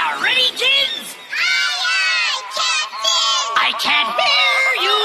you ready, kids? Aye, Captain! I can't hear you!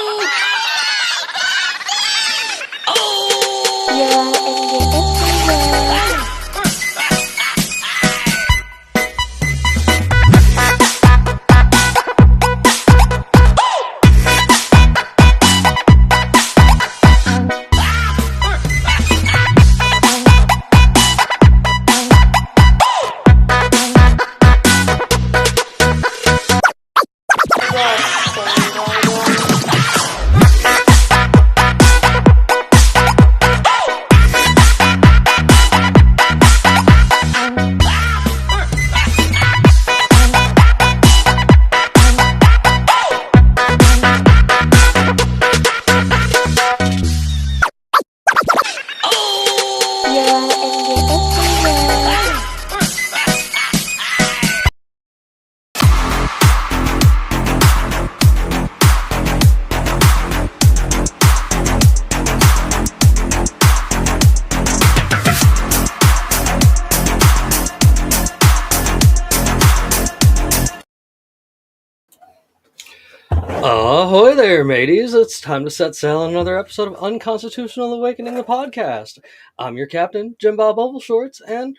Ahoy there, mateys! It's time to set sail on another episode of Unconstitutional Awakening, the podcast. I'm your captain, Jim Bob Ovalshorts, and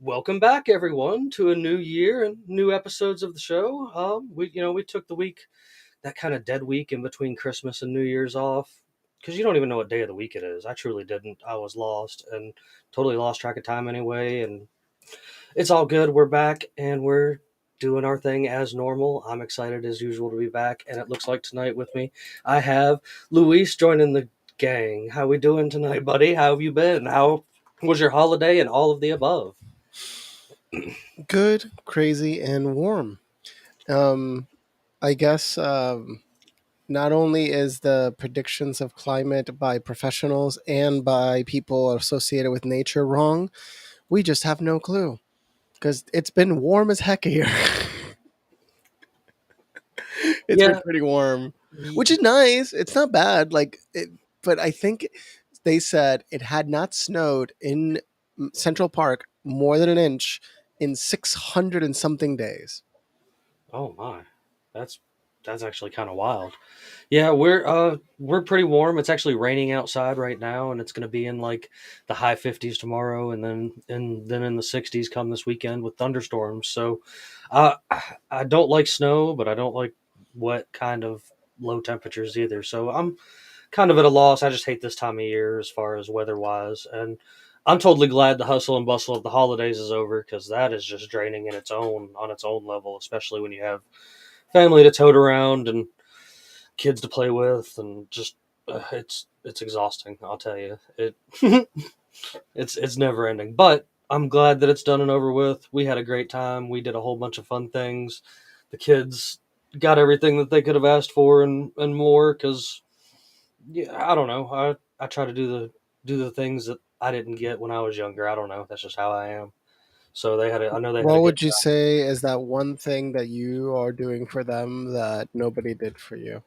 welcome back, everyone, to a new year and new episodes of the show. We took the week, that kind of dead week in between Christmas and New Year's off, because you don't even know what day of the week it is. I truly didn't. I was lost and totally lost track of time anyway, and it's all good. We're back, and we're doing our thing as normal. I'm excited as usual to be back, and it looks like tonight with me I have Luis joining the gang. How we doing tonight, buddy? How have you been? How was your holiday and all of the above? Good, crazy, and warm. I guess not only is the predictions of climate by professionals and by people associated with nature wrong, we just have no clue because it's been warm as heck here. It's been pretty warm, which is nice. It's not bad. But I think they said it had not snowed in Central Park more than an inch in 600 and something days. Oh my, that's actually kind of wild. Yeah, we're pretty warm. It's actually raining outside right now, and it's going to be in like the high 50s tomorrow, and then in the 60s come this weekend with thunderstorms. So, uh, I don't like snow, but I don't like wet kind of low temperatures either. So I'm kind of at a loss. I just hate this time of year as far as weather wise, and I'm totally glad the hustle and bustle of the holidays is over because that is just draining in its own on its own level, especially when you have family to tote around and kids to play with, and just it's exhausting. I'll tell you, it's never ending. But I'm glad that it's done and over with. We had a great time. We did a whole bunch of fun things. The kids got everything that they could have asked for and more. Because I don't know. I try to do the things that I didn't get when I was younger. I don't know. That's just how I am. So I know they had a What good would you say is that one thing that you are doing for them that nobody did for you?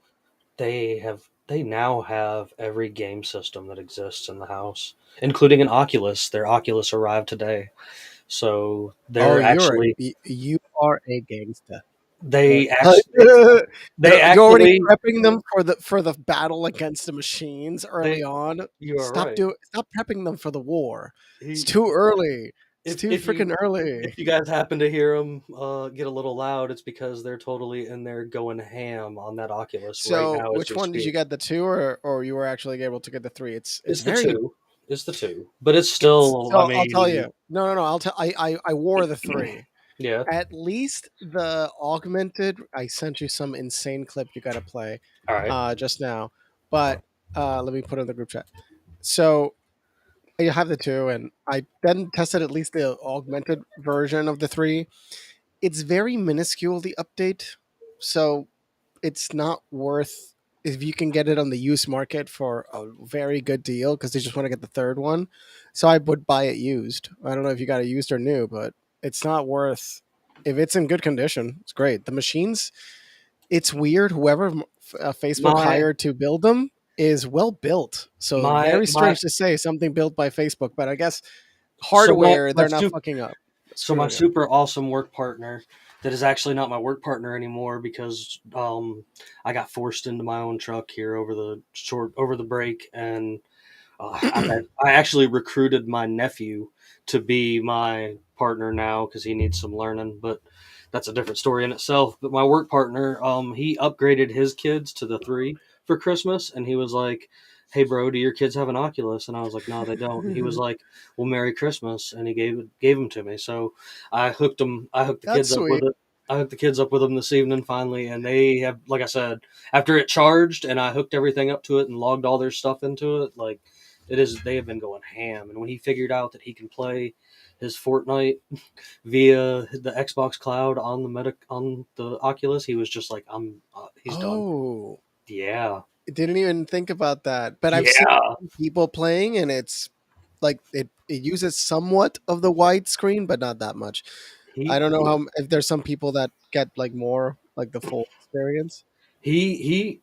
They now have every game system that exists in the house, including an Oculus. Their Oculus arrived today. So Oh, they're actually you are a gangster. they actually they You're already actually prepping them for the battle against the machines early they on. you are Stop right. prepping them for the war. It's He, too early. It's if too if you freaking early. if you guys happen to hear them get a little loud, it's because they're totally in there going ham on that Oculus right So, now as which we one did you speak. get, the 2 or you were actually able to get the 3? It's It's the very two. It's the two, but it's it's still. I so I'll tell mean, you. No. I'll tell I wore the 3. yeah. At least the augmented, I sent you some insane clip you got to play All right. just now. But let me put it in the group chat. So I have the 2, and I then tested at least the augmented version of the 3. It's very minuscule, the update, so it's not worth if you can get it on the used market for a very good deal because they just want to get the 3rd one. So I would buy it used. I don't know if you got it used or new, but it's not worth. If it's in good condition, it's great. The machines, it's weird. Whoever Facebook My hired to build them is well built. So my very my strange to say something built by Facebook, but I guess so my hardware my they're not super fucking up, so my screwing up. super awesome work partner, that is actually not my work partner anymore because I got forced into my own truck here over the break, and I actually recruited my nephew to be my partner now because he needs some learning, but that's a different story in itself. But my work partner, he upgraded his kids to the 3 for Christmas, and he was like, "Hey, bro, do your kids have an Oculus?" And I was like, "No, they don't." And he was like, "Well, Merry Christmas," and he gave them to me. So I hooked the That's kids up with sweet. it. I hooked the kids up with them this evening finally, and they have, like I said, after it charged and I hooked everything up to it and logged all their stuff into it, like they have been going ham. And when he figured out that he can play his Fortnite via the Xbox Cloud on the Oculus, he was just like, he's done. Oh, Yeah, didn't even think about that. But I've seen yeah. people playing, and it's like it uses somewhat of the widescreen, but not that much. I He don't know how if there's some people that get like more like the full experience. he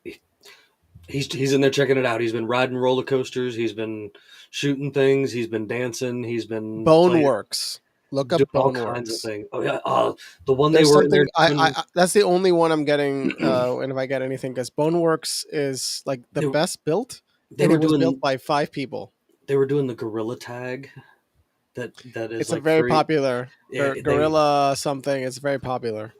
he's in there checking it out. He's been riding roller coasters. He's been shooting things. He's been dancing. He's been playing, Boneworks. Look doing up all kinds of Boneworks. things. Oh yeah, the one they There's were in there something doing. that's the only one I'm getting, and if I get anything, because Boneworks is like the They, best built, they and were it was built doing by 5 people. the gorilla tag that is It's a like very free. popular Yeah, gorilla something. It's very popular.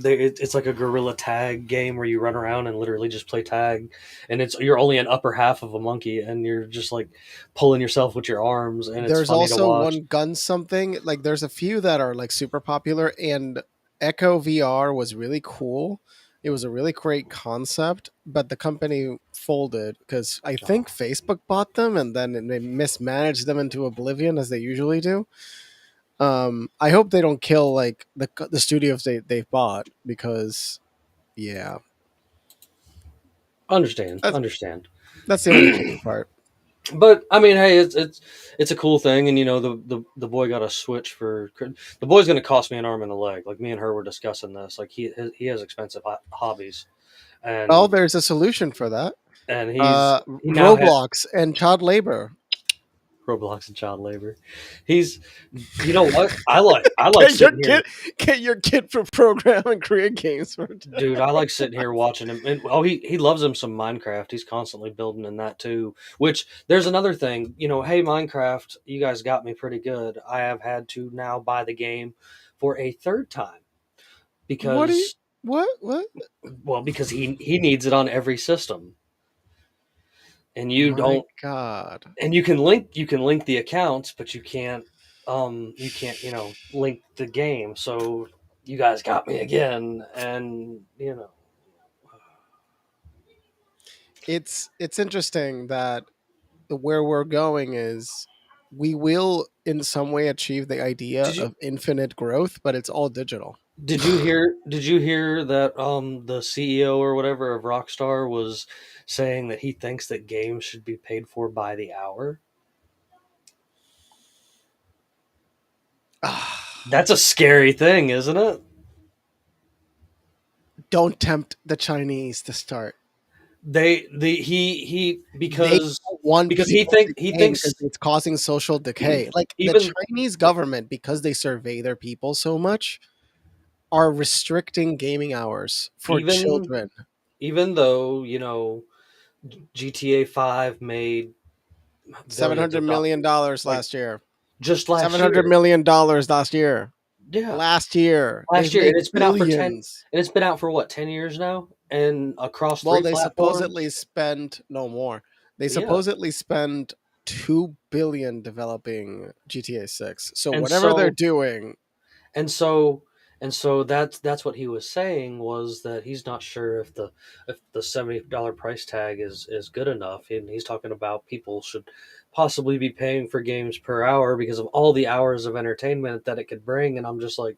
it's like a gorilla tag game where you run around and literally just play tag, and you're only an upper half of a monkey, and you're just like pulling yourself with your arms, and it's There's funny to also watch. one gun something, like there's a few that are like super popular, and Echo VR was really cool. It was a really great concept, but the company folded because I think Oh, Facebook bought them and then they mismanaged them into oblivion as they usually do. I hope they don't kill like the studios they've bought, because yeah, understand, that's understand. that's the only tricky part. But I mean, hey, it's a cool thing, and the boy got a Switch for the boy's going to cost me an arm and a leg. Like me and her were discussing this. Like he has expensive hobbies, Well, and there's a solution for that. he now has Roblox and child labor. Roblox and child labor. He's, you know what? I like Get your sitting here, kid, get your kid for program and create games for. dude. I like sitting here watching him. And he loves him some Minecraft. He's constantly building in that too. Which there's another thing. Hey Minecraft, you guys got me pretty good. I have had to now buy the game for a third time What do you? because What? because he needs it on every system, and you My don't. God. And you can link the accounts, but you can't link the game. So you guys got me again, and It's interesting that where we're going is we will in some way achieve the idea did you of infinite growth, but it's all digital. did you hear that the CEO or whatever of Rockstar was saying that he thinks that games should be paid for by the hour? That's a scary thing, isn't it? Don't tempt the Chinese to start. He They because don't want he people to think he game thinks because it's causing social decay. Like the even Chinese government, because they survey their people so much, are restricting gaming hours for even children. even though GTA 5 made Seven billions hundred of dollars million dollars like last year. just Seven last hundred year. million dollars last year. Yeah, Last year, last they've year, and made it's been out for 10 and billions. it's been out for what, 10 years now, and across Well, three they supposedly platforms. spent no more. They Yeah. supposedly spend 2 billion developing GTA 6. So And whatever they're so doing, and so that's what he was saying, was that he's not sure if the $70 price tag is good enough, and he's talking about people should possibly be paying for games per hour because of all the hours of entertainment that it could bring. And I'm just like,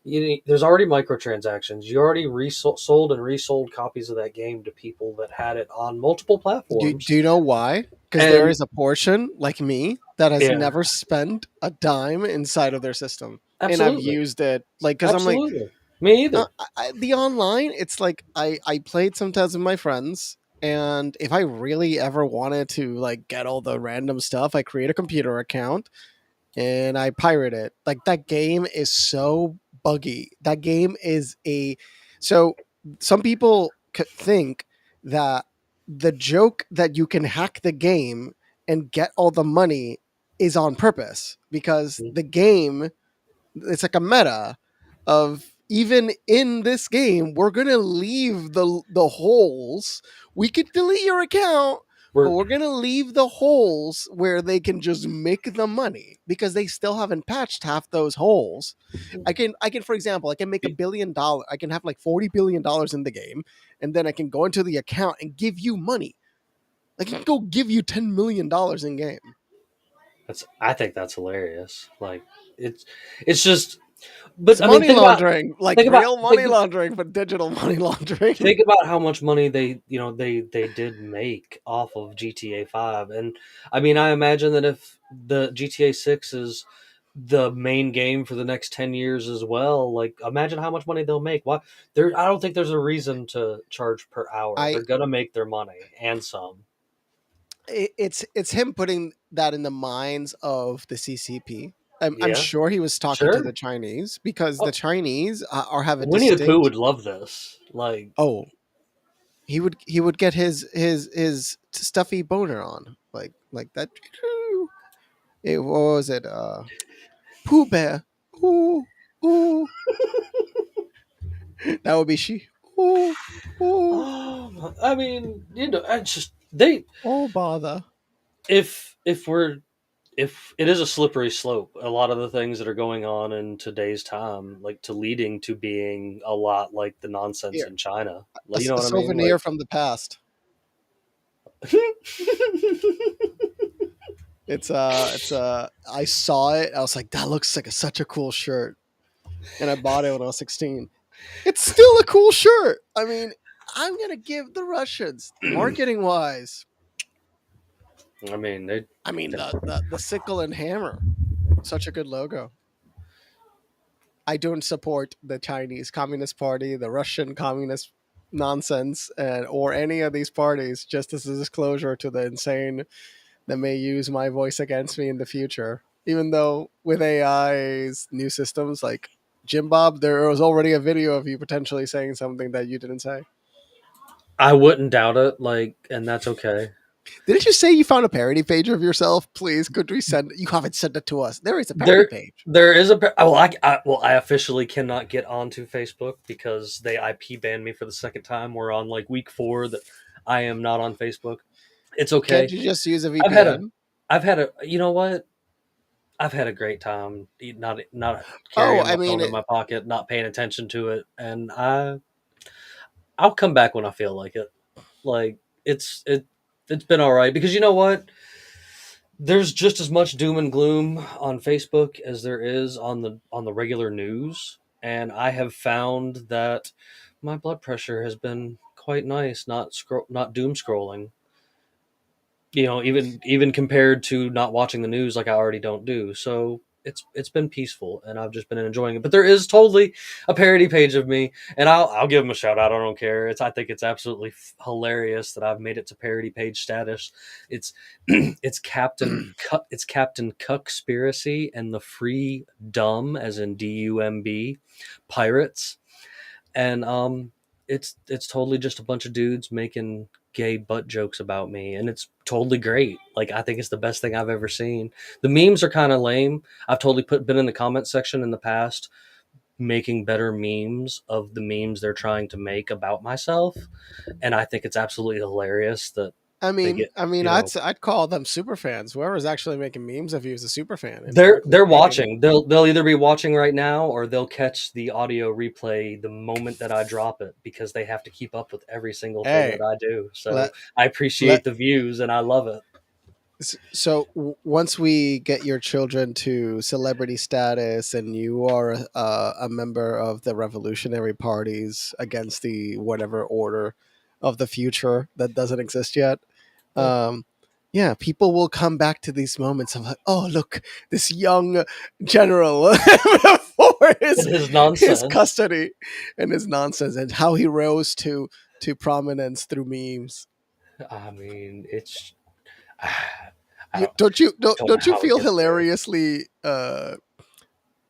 there's already microtransactions. You already sold and resold copies of that game to people that had it on multiple do platforms. you know why? Because there And is a portion like me that has yeah, never spent a dime inside of their system, and I've absolutely, used it like because I'm like, absolutely. Me either. the online. It's like I played sometimes with my friends, and if I really ever wanted to like get all the random stuff, I create a computer account and I pirate it. Like that game is so buggy. That game is a so some people think that the joke that you can hack the game and get all the money is on purpose because the game, it's like a meta of, even in this game we're gonna leave the holes. We could delete your account, but We're we're gonna leave the holes where they can just make the money because they still haven't patched half those holes. I can for example, I can make $1 billion. I can have like $40 billion in the game, and then I can go into the account and give you money. I can go give you $10 million in game. I think that's hilarious. Like it's it's just, It's but I mean, money laundering, like think about real money laundering, but digital money laundering. think about how much money they did make off of GTA 5. And I mean, I imagine that if the GTA 6 is the main game for the next 10 years as well, like imagine how much money they'll make. Why there I don't think there's a reason to charge per hour. I They're going to make their money and some. it's him putting that in the minds of the CCP. I'm Yeah. sure he was talking to Sure. the Chinese because the Oh, Chinese are have a Winnie the Pooh distinct. would love this. Like Oh, he would get his stuffy boner on, like that. What was it? Pooh Bear. Ooh, ooh. That would be she. Ooh, ooh. I mean, I just they Oh bother. if we're if it is a slippery slope, a lot of the things that are going on in today's time, like to leading to being a lot like the nonsense Here, in China. a, Like, you know a what I mean? Like, souvenir from the past. It's I saw it. I was like, that looks like such a cool shirt, and I bought it when I was 16. It's still a cool shirt. I mean, I'm gonna give the Russians, marketing wise. I mean, I mean, the sickle and hammer, such a good logo. I don't support the Chinese Communist Party, the Russian Communist nonsense, and or any of these parties. Just as a disclosure to the insane that may use my voice against me in the future. Even though with AI's new systems like Jim Bob, there was already a video of you potentially saying something that you didn't say. I wouldn't doubt it. Like, and that's okay. Didn't you say you found a parody page of yourself? Please, could we send? You haven't sent it to us. There is a parody There, page. there is I officially cannot get onto Facebook because they IP banned me for the second time. We're on like week 4 that I am not on Facebook. It's Can't okay. you just use a I've had a, VPN? you know what? I've had a great time not Oh, carrying I my mean, phone in my pocket, not paying attention to it, and I'll come back when I feel like it. Like it's been all right because you know what? There's just as much doom and gloom on Facebook as there is on the regular news, and I have found that my blood pressure has been quite nice, not doom scrolling. Even compared to not watching the news like I already don't do. So it's been peaceful and I've just been enjoying it. But there is totally a parody page of me, and I'll give them a shout out. I don't care. I think it's absolutely hilarious that I've made it to parody page status. It's it's Captain Cuckspiracy and the Free Dumb, as in DUMB, pirates. And it's totally just a bunch of dudes making gay butt jokes about me, and it's totally great. Like, I think it's the best thing I've ever seen. The memes are kind of lame. I've totally been in the comment section in the past making better memes of the memes they're trying to make about myself, and I think it's absolutely hilarious that I they mean, get I mean, you know I'd call them super fans. Whoever's actually making memes of you is a super fan, and they're maybe. watching. They'll either be watching right now or they'll catch the audio replay the moment that I drop it because they have to keep up with every single thing Hey, that I do. let So I let appreciate the views and I love it. so once we get your children to celebrity status and you are a member of the revolutionary parties against the whatever order of the future that doesn't exist yet, Yeah. um yeah, people will come back to these moments of like, oh look, this young general before And his his nonsense. custody and his nonsense and how he rose to prominence through memes. I mean, it's I You, don't don't know you how it feel gets there. hilariously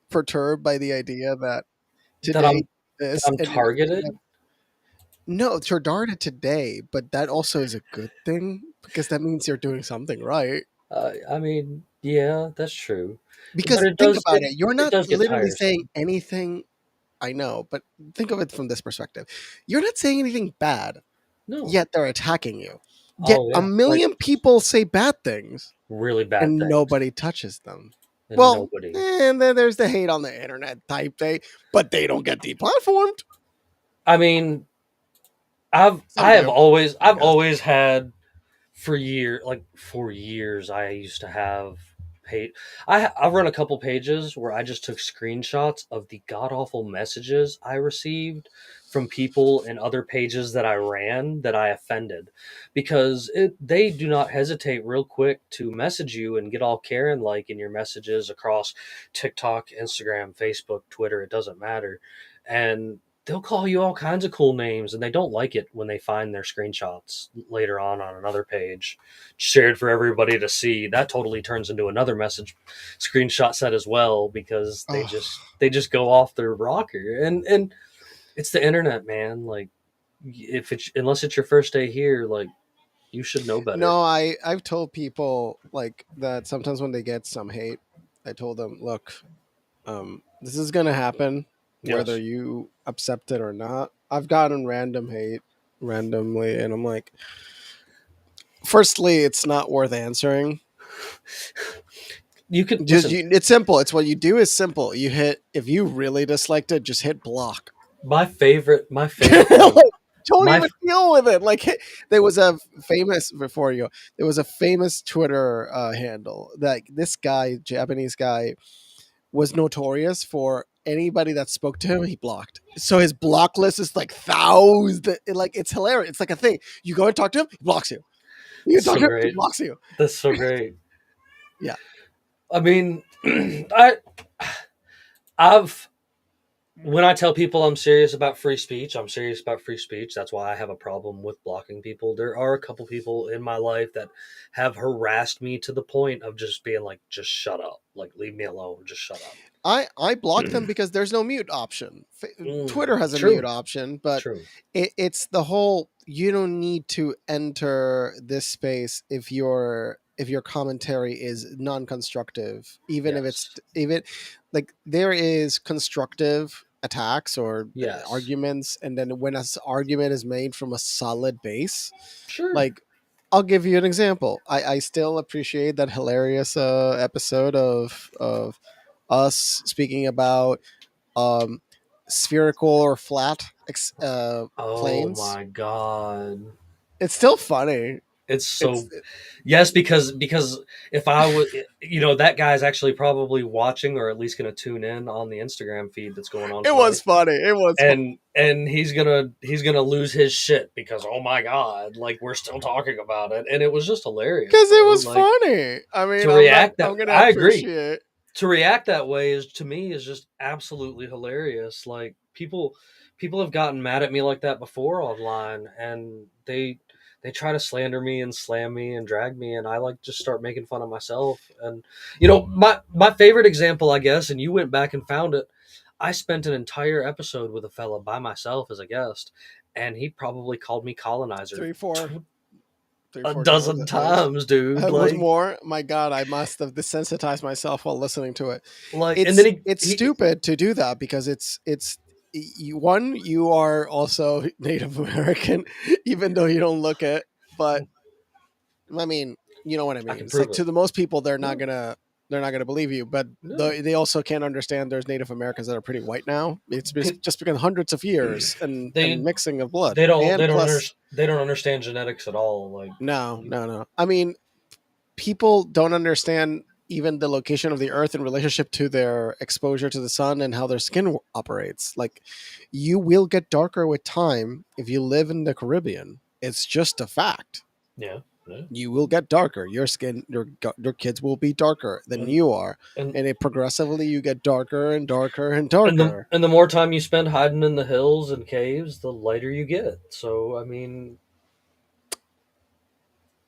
perturbed by the idea that that today that this I'm and targeted. no, you're darted today, but that also is a good thing because that means you're doing something right. I mean, yeah, that's true, but Because think about it, you're it not does get literally saying tiresome. anything. I know, but think of it from this perspective. You're not saying anything bad, No. yet they're attacking you. Yet Oh a yeah, like million people say bad things really bad and things, nobody touches them. and Well, nobody. and then there's the hate on the internet type thing, but they don't get deplatformed. I mean, Some do, I I've guess. always had for years I used to have page. I run a couple pages where I just took screenshots of the god awful messages I received from people and other pages that I ran that I offended, because they do not hesitate real quick to message you and get all Karen like in your messages across TikTok, Instagram, Facebook, Twitter. It doesn't matter, and they'll call you all kinds of cool names, and they don't like it when they find their screenshots later on another page shared for everybody to see. That totally turns into another message screenshot set as well, because Oh, they just go off their rocker. And it's the internet, man. Like, if it's unless it's your first day here, like, you should know better. no, I've told people like that sometimes when they get some hate, I told them, look, this is gonna happen whether Yes. you accept it or not. I've gotten random hate randomly, and I'm like, firstly, it's not worth answering. You can Just listen. it's simple. It's what you do is simple. You hit if you really disliked it, just hit block. My favorite one. Like, don't My even deal with it. Like there was a famous before you go. There was a famous Twitter handle that this guy, Japanese guy, was notorious for anybody that spoke to him, he blocked. So his block list is like thousands. Like it's hilarious. It's like a thing. You go and talk to him, he blocks you. You talk so to him, he great. blocks you. That's so great. Yeah. I mean, I've when I tell people I'm serious about free speech, I'm serious about free speech. That's why I have a problem with blocking people. There are a couple people in my life that have harassed me to the point of just being like, just shut up. Like, leave me alone. Just shut up. I block them because there's no mute option. Twitter has a mute True. option, but True. it's the whole you don't need to enter this space if your commentary is non-constructive, even if it's Yes. even like there is constructive attacks or Yes. arguments, and then when an argument is made from a solid base, Sure. like I'll give you an example. I still appreciate that hilarious episode of us speaking about um, spherical or flat Oh planes. my God. It's still funny. It's It's so yes, because if I would, that guy's actually probably watching or at least going to tune in on the Instagram feed that's going on it tonight, was funny. It was and he's gonna lose his shit because oh my God, like we're still talking about it, and it was just hilarious, because it bro. was Like funny. I mean, to react that I'm gonna I agree appreciate. to react that way is to me is just absolutely hilarious. Like people have gotten mad at me like that before online, and they try to slander me and slam me and drag me, and I like just start making fun of myself. And my favorite example, I guess, and you went back and found it. I spent an entire episode with a fella by myself as a guest, and he probably called me colonizer Three, four, three, a four times dozen at least. times, dude. It was more. My God, I must have desensitized myself while listening to it. And then It's he stupid to do that because one, you are also Native American, even though you don't look it. But I mean, you know what I I mean. can It's like prove to it. the most people, No, they're not gonna believe you. But no. they also can't understand there's Native Americans that are pretty white now. It's P- just because hundreds of years and They mixing of blood, they and don't plus they don't understand genetics at all. Like no, you, no, no. I mean, people don't understand even the location of the earth in relationship to their exposure to the sun and how their skin operates. Like you will get darker with time if you live in the Caribbean. It's just a fact. yeah, yeah. You will get darker. Your skin, your kids will be darker than and you are, and and it progressively you get darker and darker and darker. and the more time you spend hiding in the hills and caves, the lighter you get. So I mean,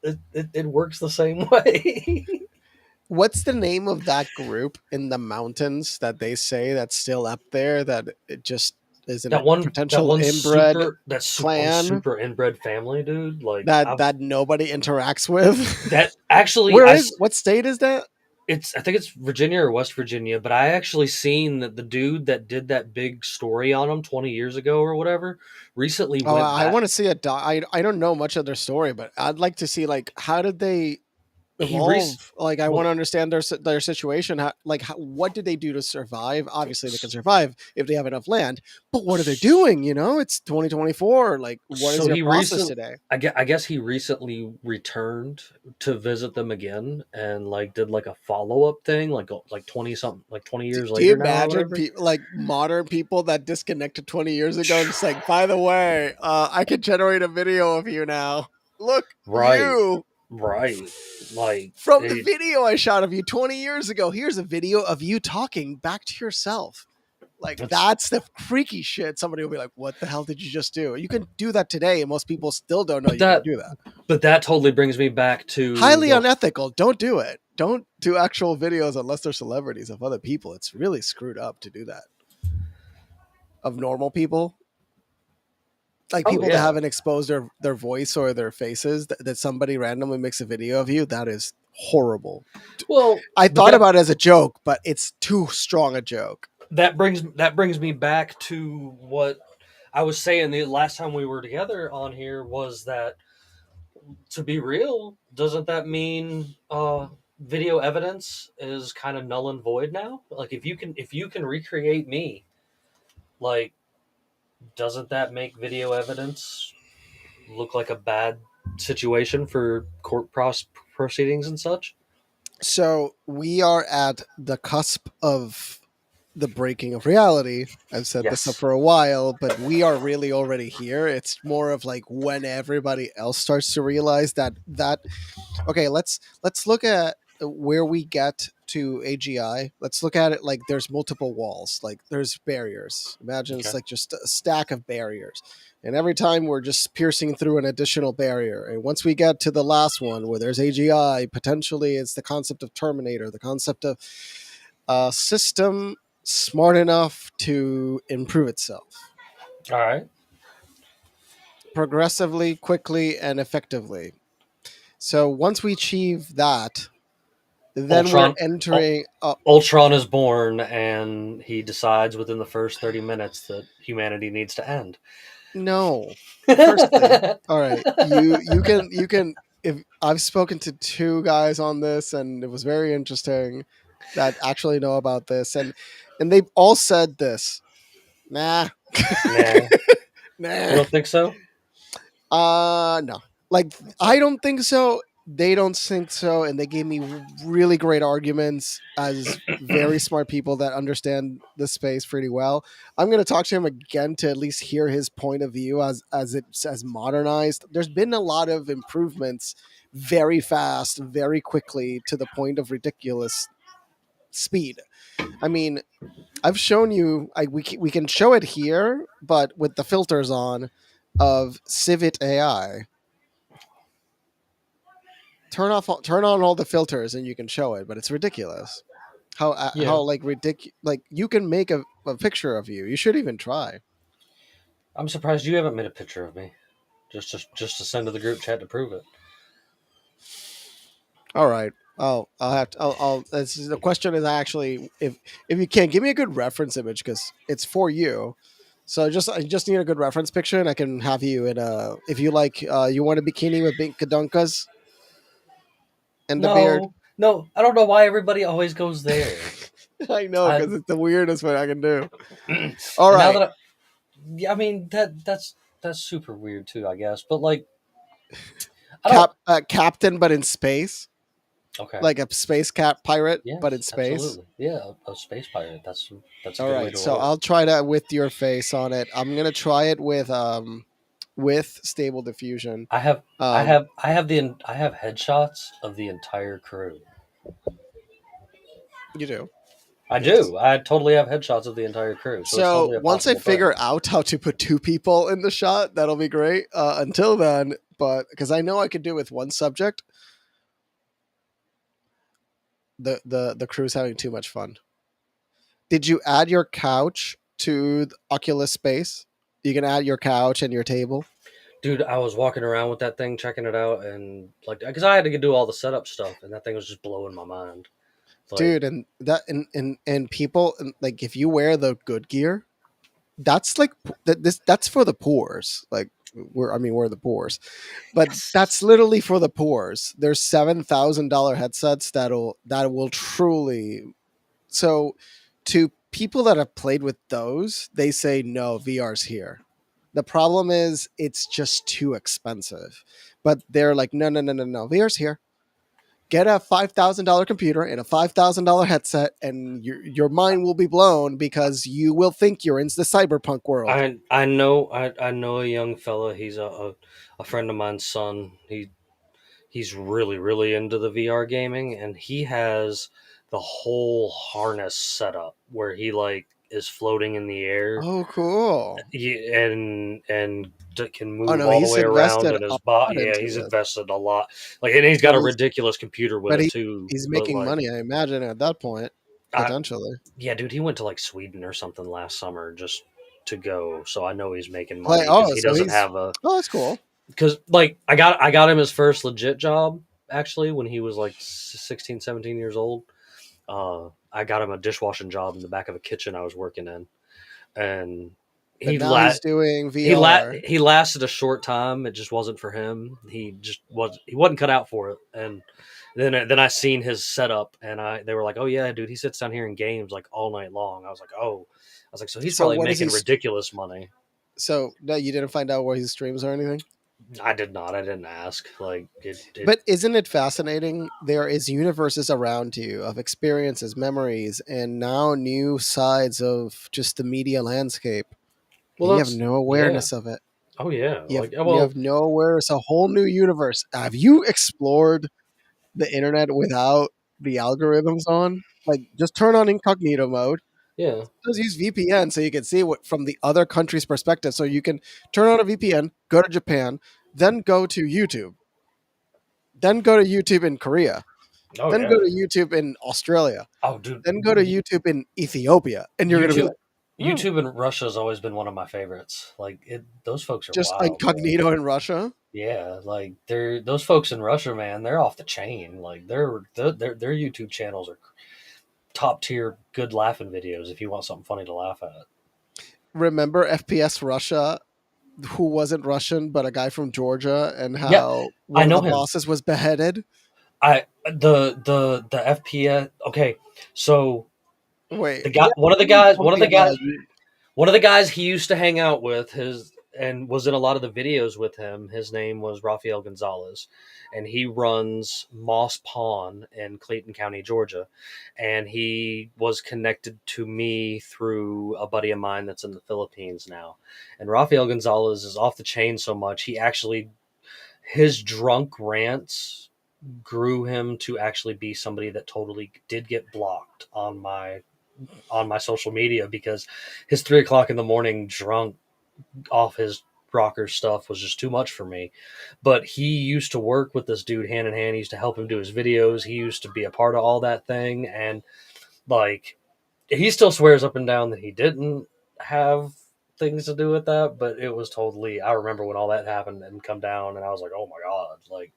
it works the same way. What's the name of that group in the mountains that they say that's still up there? That it just is a That potential one inbred one clan super inbred family, dude. Like that nobody interacts with. that actually Where is what state is that? I think it's Virginia or West Virginia, but I actually seen that the dude that did that big story on him 20 years ago or whatever recently Oh, went I back. want to see a I don't know much of their story, but I'd like to see like how did they He re- evolve? Like I want well, to understand their situation. How, like what did they do to survive? Obviously, they can survive if they have enough land. But what are they doing? You know, it's 2024. Like, what is so your he process recent today? I guess he recently returned to visit them again and like did like a follow-up thing like 20 something like 20 years Do you later now or imagine whatever. people like modern people that disconnected 20 years ago and just like, by the way, I can generate a video of you now. Look, Right. you Right. Like from the it, video I shot of you 20 years ago. Here's a video of you talking back to yourself. Like it's that's the freaky shit. Somebody will be like, "What the hell did you just do?" You can do that today, and most people still don't know but you can that do that. but that totally brings me back to Highly the unethical. Don't do it. Don't do actual videos unless they're celebrities of other people. It's really screwed up to do that. Of normal people, like oh people that yeah. haven't exposed their voice or their faces, that somebody randomly makes a video of you, that is horrible. Well, I but thought about it as a joke, but it's too strong a joke. that brings me back to what I was saying the last time we were together on here was that to be real, doesn't that mean video evidence is kind of null and void now? Like if you can recreate me, like doesn't that make video evidence look like a bad situation for proceedings and such? So we are at the cusp of the breaking of reality. I've said this Yes. for a while, but we are really already here. It's more of like when everybody else starts to realize that okay, let's look at where we get to AGI. Let's look at it like there's multiple walls, like there's barriers. Imagine it's Okay. like just a stack of barriers. And every time we're just piercing through an additional barrier. And once we get to the last one where there's AGI, potentially it's the concept of Terminator, the concept of a system smart enough to improve itself All right. progressively, quickly, and effectively. So once we achieve that, then we're Ultron. entering. Ultron is born, and he decides within the first 30 minutes that humanity needs to end. No. Firstly, all right, you can. If I've spoken to two guys on this, and it was very interesting that actually know about this, and they've all said this. Nah, Nah, you nah. don't think so? No. Like I don't think so. They don't think so, and they gave me really great arguments as very smart people that understand the space pretty well. I'm going to talk to him again to at least hear his point of view as it's as modernized. There's been a lot of improvements very fast, very quickly to the point of ridiculous speed. I mean, I've shown you. We can show it here, but with the filters on of Civit AI. Turn on all the filters and you can show it, but it's ridiculous. How Yeah. like ridiculous, like you can make a picture of you. You should even try. I'm surprised you haven't made a picture of me just to send to the group chat to prove it. All right. I'll have to. The question is actually if you can give me a good reference image because it's for you. So I just need a good reference picture and I can have you in a if you like you want a bikini with big kadunkas and the beard. No, no, I don't know why everybody always goes there. I know I because it's the weirdest one I can do. and All now right. that yeah, I mean that's super weird too, I guess. But like, I don't. Captain, but in space. Okay. Like a space cat pirate, but in Yes, space. absolutely. Yeah, a space pirate. That's a All good way right, to so roll. I'll try that with your face on it. I'm gonna try it with stable diffusion. I have Um, I have headshots of the entire crew. you do, I yes. do. I totally have headshots of the entire crew, so it's So totally a once I possible thing. figure out how to put two people in the shot, that'll be great. Until then, but because I know I could do it with one subject, the crew's having too much fun. Did you add your couch to the Oculus Space? You can add your couch and your table. Dude, I was walking around with that thing, checking it out, and like, because I had to do all the setup stuff, and that thing was just blowing my mind. Like, Dude, and that and people like if you wear the good gear, that's like that's for the poors. Like we're the poors, but yes, that's literally for the poors. There's $7,000 headsets that will truly. So to people that have played with those, they say no, VR's here. The problem is it's just too expensive, but they're like no, no, no, no, no, VR's here. Get a $5,000 computer and a $5,000 headset, and your mind will be blown because you will think you're in the cyberpunk world. I know a young fella. He's a friend of mine's son. He's really into the VR gaming, and he has the whole harness set up where he like is floating in the air, Oh, cool. and can Oh move no, all the he's way around invested in a his body. lot Yeah, into he's this, invested a lot. Like, and he's got but a he's ridiculous computer with but it he too. he's But making like, money. I imagine at that point, I potentially. yeah, dude, he went to like Sweden or something last summer just to go. So I know he's making Play. money because Oh, he so doesn't he's. have a Oh, that's cool. because like I got him his first legit job actually when he was like 16, 17 years old. I got him a dishwashing job in the back of a kitchen I was working in, and But he now la- he's doing VR. he lasted a short time. It just wasn't for him. He wasn't cut out for it. And then I seen his setup, and they were like, "Oh yeah, dude, he sits down here in games like all night long." I was like, "Oh," I was like, "So he's So probably what is he? making ridiculous money." So no, you didn't find out where he streams or anything. I did not. I didn't ask. Like it. But isn't it fascinating? There is universes around you of experiences, memories, and now new sides of just the media landscape, Well, and you have that's no yeah. awareness of it. Oh yeah. You have Like you well, have no awareness. A whole new universe. Have you explored the internet without the algorithms on? Like, just turn on incognito mode. yeah. Just use VPN so you can see what from the other country's perspective. So you can turn on a VPN, go to Japan, then go to YouTube, then go to YouTube in Korea, Oh then go yeah. to YouTube in Australia, Oh dude, then go to YouTube in Ethiopia, and you're gonna be YouTube. like, oh, YouTube in Russia has always been one of my favorites. Like those folks are just wild, man. incognito in Russia. Yeah, like they're those folks in Russia, man. They're off the chain. Like their YouTube channels are top tier, good laughing videos. If you want something funny to laugh at. Remember FPS Russia, who wasn't Russian but a guy from Georgia, and Yeah, how I one of know the him. bosses was beheaded? The FPS. Okay, so Wait, the guy, yeah, tell me something about you. one of the guys he used to hang out with, his and was in a lot of the videos with him. His name was Rafael Gonzalez, and he runs Moss Pawn in Clayton County, Georgia. And he was connected to me through a buddy of mine that's in the Philippines now. And Rafael Gonzalez is off the chain so much he actually his drunk rants grew him to actually be somebody that totally did get blocked on my social media because his 3 o'clock in the morning drunk off his rocker stuff was just too much for me. But he used to work with this dude hand in hand. He used to help him do his videos. He used to be a part of all that thing. And like, he still swears up and down that he didn't have things to do with that, but it was totally, I remember when all that happened and come down and I was like, oh my God, like,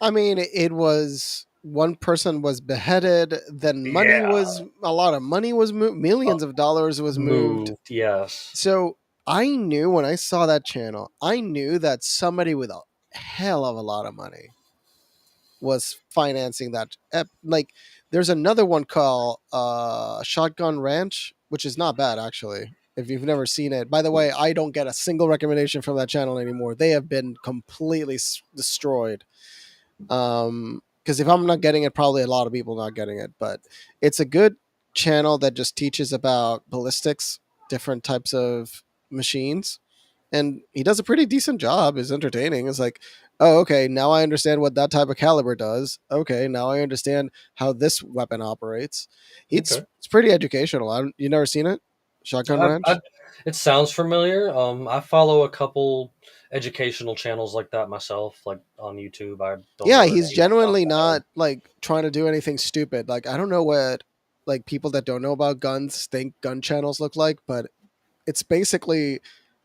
I mean, it was one person was beheaded, then money yeah, was a lot of money was moved, uh, millions of dollars was moved. moved, yes. So I knew when I saw that channel, I knew that somebody with a hell of a lot of money was financing that. Like, there's another one called Shotgun Ranch, which is not bad actually. If you've never seen it, by the way, I don't get a single recommendation from that channel anymore. They have been completely destroyed. Because if I'm not getting it, probably a lot of people not getting it. But it's a good channel that just teaches about ballistics, different types of machines, and he does a pretty decent job. It's entertaining. It's like, oh, okay, now I understand what that type of caliber does. Okay, now I understand how this weapon operates. Okay. It's pretty educational. You never seen it? Shotgun I, Ranch. it sounds familiar. I follow a couple educational channels like that myself, like on YouTube. I don't Yeah, know their he's names off the top genuinely of my head. not like trying to do anything stupid. Like I don't know what like people that don't know about guns think gun channels look like, but it's basically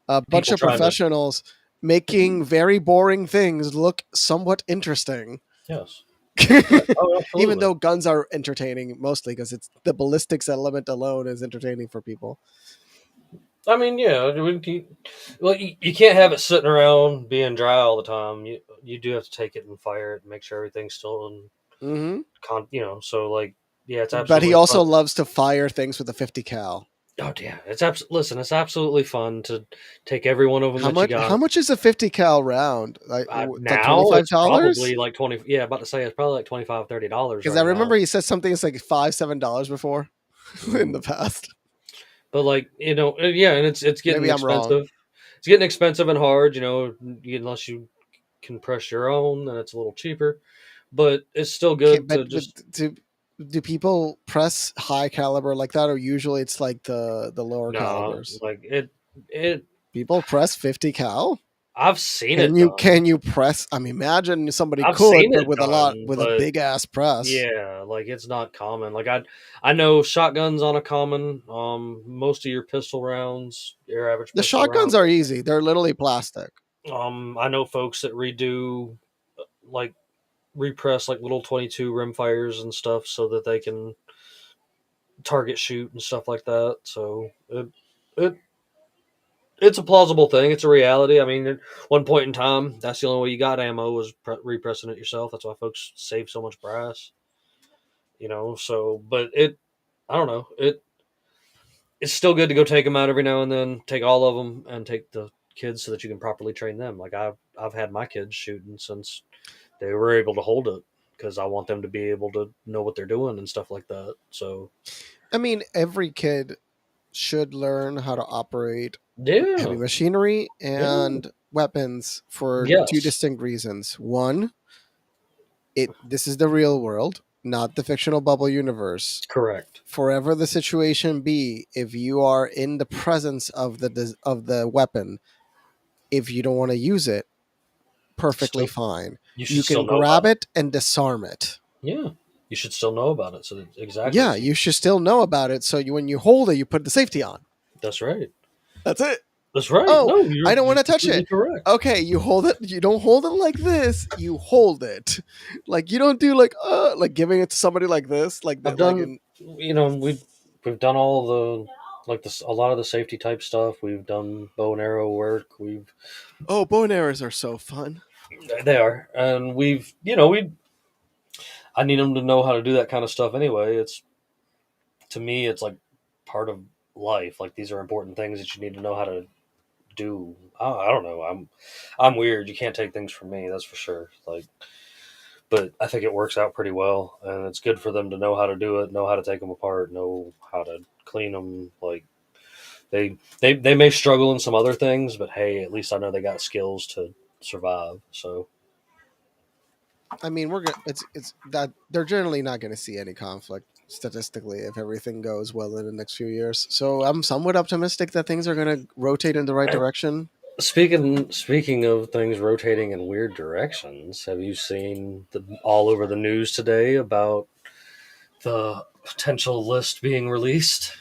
a bunch People of trying to, professionals making very boring things look somewhat interesting. yes, yeah, oh, Even absolutely. though guns are entertaining mostly because it's the ballistics element alone is entertaining for people. I mean, yeah, well, you can't have it sitting around being dry all the time. You do have to take it and fire it and make sure everything's still in Hmm. so like, yeah, it's But he absolutely fun. also loves to fire things with a 50 cal. Oh yeah, listen, it's absolutely fun to take every one of them How that you much? got. How much is a 50 cal round? Like Now it's $25? probably like 20. Yeah, about to say it's probably like $25-$30 Because I right remember now. he said something that's like $5-7 before in Mhm. the past. But like yeah, and it's getting Maybe I'm wrong. expensive. It's getting expensive and hard. Unless you can press your own, then it's a little cheaper. But it's still Okay, good to but just do people press high caliber like that, or usually it's like the lower no, calibers? like it. People press 50 cal. I've seen Can it you done. can you press? I mean, imagine somebody I've could, seen but it with a lot done, with a but big ass press. yeah, like it's not common. Like I know shotguns on a common. Most of your pistol rounds, your average The pistol shotguns round. are easy. They're literally plastic. I know folks that redo like repress like little 22 rimfires and stuff so that they can target shoot and stuff like that. So it it's a plausible thing. It's a reality. I mean, at one point in time, that's the only way you got ammo was repressing it yourself. That's why folks save so much brass. So but I don't know. It's still good to go take them out every now and then. Take all of them and take the kids so that you can properly train them. Like I've had my kids shooting since they were able to hold it because I want them to be able to know what they're doing and stuff like that. So I mean, every kid should learn how to operate heavy yeah, machinery yeah, and weapons for two yes, distinct reasons. One, this is the real world, not the fictional bubble universe. correct. Forever the situation be, if you are in the presence of the weapon, if you don't want to use it, perfectly Still, fine. you should You still can know grab about it. it and disarm it. Yeah, you should still know about it. Exactly. Yeah, So you should still know about it. So when you hold it, you put the safety on. that's right. That's it. That's right. Oh, No, I you're don't want you're to touch completely it. correct. Okay, you hold it. You don't hold it like this. You hold it, like you don't do like giving it to somebody like this, like I've that, like done. in. We've done all the like this a lot of the safety type stuff. We've done bow and arrow work. Oh, bow and arrows are so fun. They are, and we. I need them to know how to do that kind of stuff anyway. It's to me, it's like part of life. Like these are important things that you need to know how to do. I don't know. I'm weird. You can't take things from me. That's for sure. Like, but I think it works out pretty well, and it's good for them to know how to do it, know how to take them apart, know how to clean them. Like they may struggle in some other things, but hey, at least I know they got skills to survive. So I mean, we're gonna. It's that they're generally not going to see any conflict statistically if everything goes well in the next few years. So I'm somewhat optimistic that things are going to rotate in the right I, direction. speaking of things rotating in weird directions, have you seen all over the news today about the potential list being released?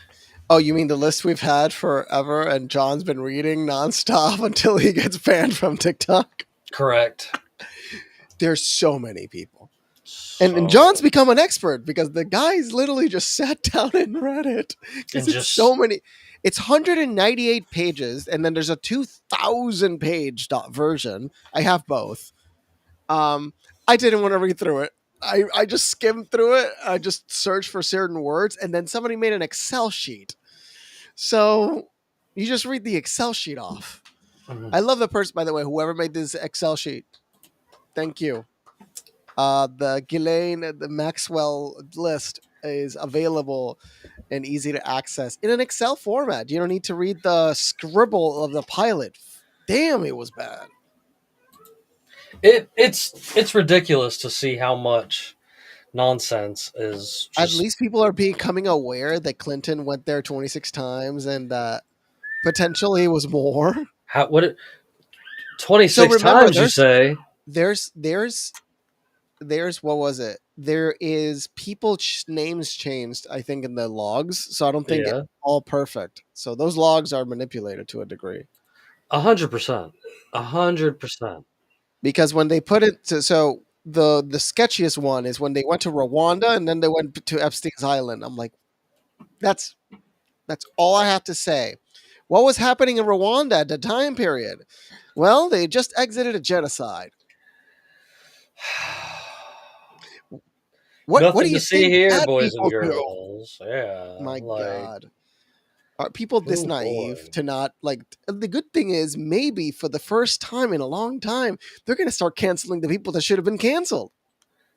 Oh, you mean the list we've had forever, and John's been reading nonstop until he gets banned from TikTok? Correct. There's so many people. And So John's become an expert because the guy's literally just sat down and read it because and it's so just many. It's 198 pages, and then there's a 2,000 page version. I have both. Um, I didn't want to read through it. I just skimmed through it. I just searched for certain words, and then somebody made an Excel sheet. So you just read the Excel sheet off. mhm. I love the person, by the way, whoever made this Excel sheet. Thank you. The Ghislaine, the Maxwell list is available and easy to access in an Excel format. You don't need to read the scribble of the pilot. Damn, it was bad. It's ridiculous to see how much nonsense is At just least people are becoming aware that Clinton went there 26 times and that potentially it was more. how what it So 26 remember, times, you say? there's what was it? There is people names changed, I think, in the logs. So I don't think it's Yeah, all perfect. So those logs are manipulated to a degree 100%, 100%. because when they put it to, so the sketchiest one is when they went to Rwanda and then they went to Epstein's Island. I'm like, that's that's all I have to say. What was happening in Rwanda at the time period? Well, they just exited a genocide. What do Nothing to you see think here, bad boys and people do? girls. Yeah, My like, God. Are people this oh naive boy. to not like the good thing is maybe for the first time in a long time they're going to start canceling the people that should have been canceled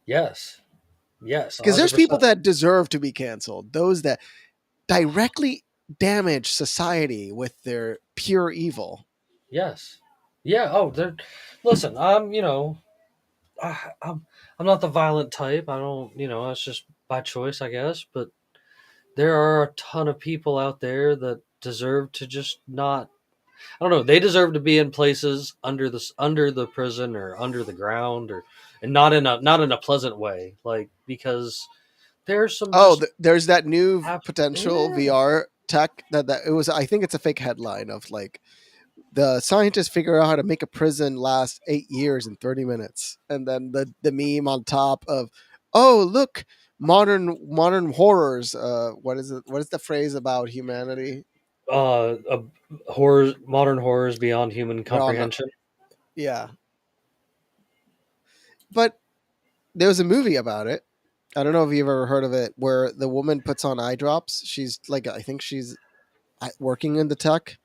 Yes, yes, because there's people 100%. that deserve to be canceled, those that directly damage society with their pure evil. Yes. Yeah, oh, they're, listen, I'm not the violent type. I don't, that's just by choice, I guess, but there are a ton of people out there that deserve to just not, I don't know, they deserve to be in places under the prison or under the ground, or and not in a pleasant way, like, because there's some Oh, just there's that new potential yeah. VR tech that it was, I think it's a fake headline of like the scientists figure out how to make a prison last 8 years in 30 minutes, and then the meme on top of, oh look, modern horrors. What is it? What is the phrase about humanity? uh, horrors, modern horrors beyond human Oh no, comprehension. yeah, but there was a movie about it. I don't know if you've ever heard of it, where the woman puts on eye drops. She's like, I think she's working in the tech,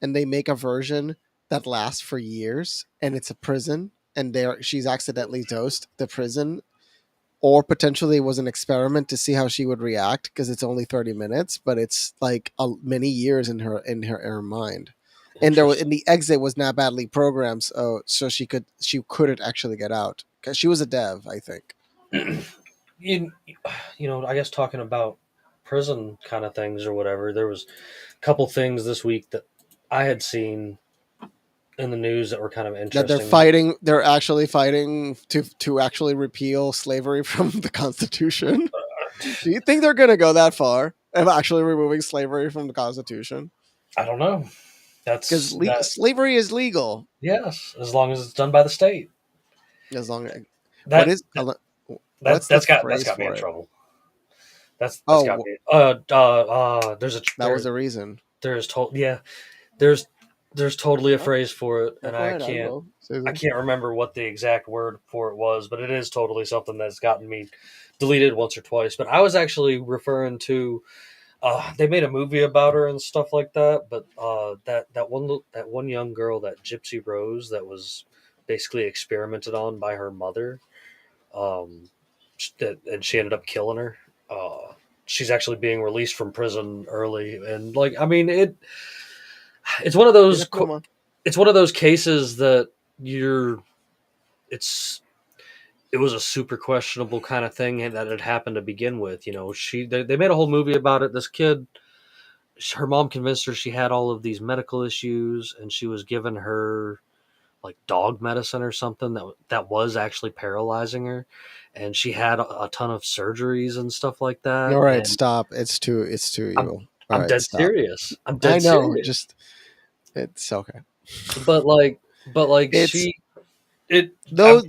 and they make a version that lasts for years, and it's a prison, and there she's accidentally dosed the prison, or potentially it was an experiment to see how she would react because it's only 30 minutes, but it's like many years in her mind. And there was, Interesting. and the exit was not badly programmed, so she couldn't actually get out because she was a dev, I think. you, I guess talking about prison kind of things or whatever, there was a couple things this week that I had seen in the news that were kind of That interesting. they're actually fighting to actually repeal slavery from the Constitution. Do you think they're going to go that far of actually removing slavery from the Constitution? I don't know. Because That's that. slavery is legal Yes, as long as it's done by the state. as long as what That is that what's the that's phrase got me in for it? trouble. That's got Oh, me. There's a that was the reason. there's told yeah there's there's totally a Oh, phrase for it, no, and go I ahead. I don't can't know. I can't remember what the exact word for it was, but it is totally something that's gotten me deleted once or twice. But I was actually referring to, they made a movie about her and stuff like that. But that one young girl, that Gypsy Rose, that was basically experimented on by her mother, and she ended up killing her. She's actually being released from prison early, and like, I mean, it's one of Yeah, those put them on. it's one of those cases that you're it's it was a super questionable kind of thing that had happened to begin with. They made a whole movie about it. This kid, her mom convinced her she had all of these medical issues, and she was giving her like dog medicine or something that was actually paralyzing her, and she had a ton of surgeries and stuff like that. All right, And stop. It's too I'm evil. All I'm right, dead stop. serious. I'm I dead know. serious. Just it's okay. But like It's it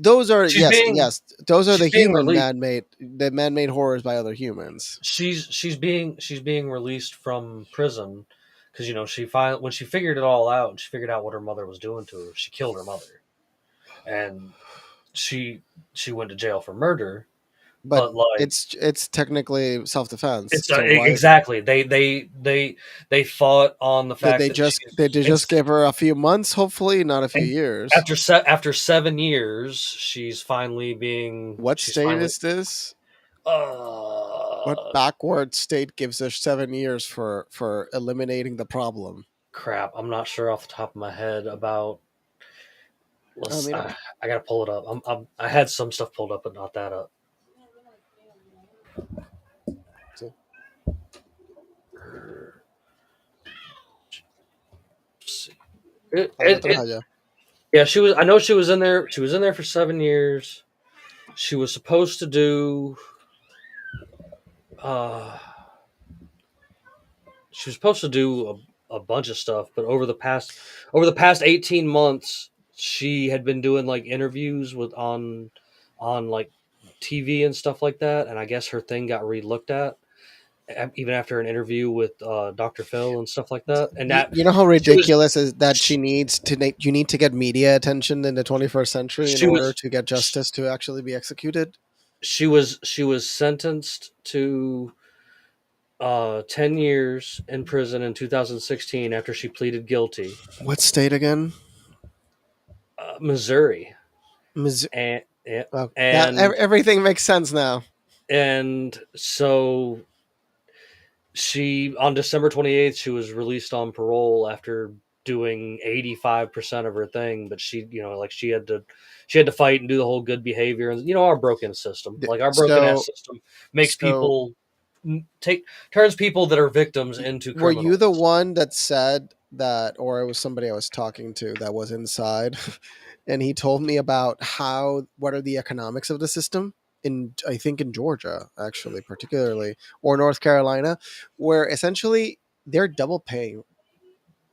those are, she's yes, being yes, those are she's the being human released. man-made horrors by other humans. She's being released from prison because she finally, when she figured it all out, and she figured out what her mother was doing to her. She killed her mother, and she went to jail for murder. But But like, it's technically self-defense. it's So why exactly, they fought on the did fact they that just did they just give her a few months? Hopefully, not a few and years. after 7 years, What she's state finally is this? What uh backward state gives us 7 years for eliminating the problem? crap. I'm not sure off the top of my head about. I Let's. mean, I gotta pull it up. I had some stuff pulled up, but not that up. Let's see. It, allá it, atrás it, allá. Yeah, she was. I know she was in there. She was in there for 7 years. She was supposed to do. Uh, she was supposed to do a bunch of stuff, but over the past 18 months, she had been doing like interviews with on like TV and stuff like that, and I guess her thing got re-looked at even after an interview with Dr. Phil and stuff like that, and that You know how she was ridiculous is that she needs to you need to get media attention in the 21st century in she order was to get justice to actually be executed. she was sentenced to 10 years in prison in 2016 after she pleaded guilty. What state again? Missouri, Mis- and yeah, oh, that and everything makes sense now. and so she on December 28th she was released on parole after doing 85% of her thing, but like she had to fight and do the whole good behavior, and our broken system, like our broken ass So, system, makes so people take turns people that are victims into were you criminals. the one that said that, or it was somebody I was talking to that was inside, and he told me about what are the economics of the system in, I think, in Georgia, actually, particularly, or North Carolina, where essentially they're double paying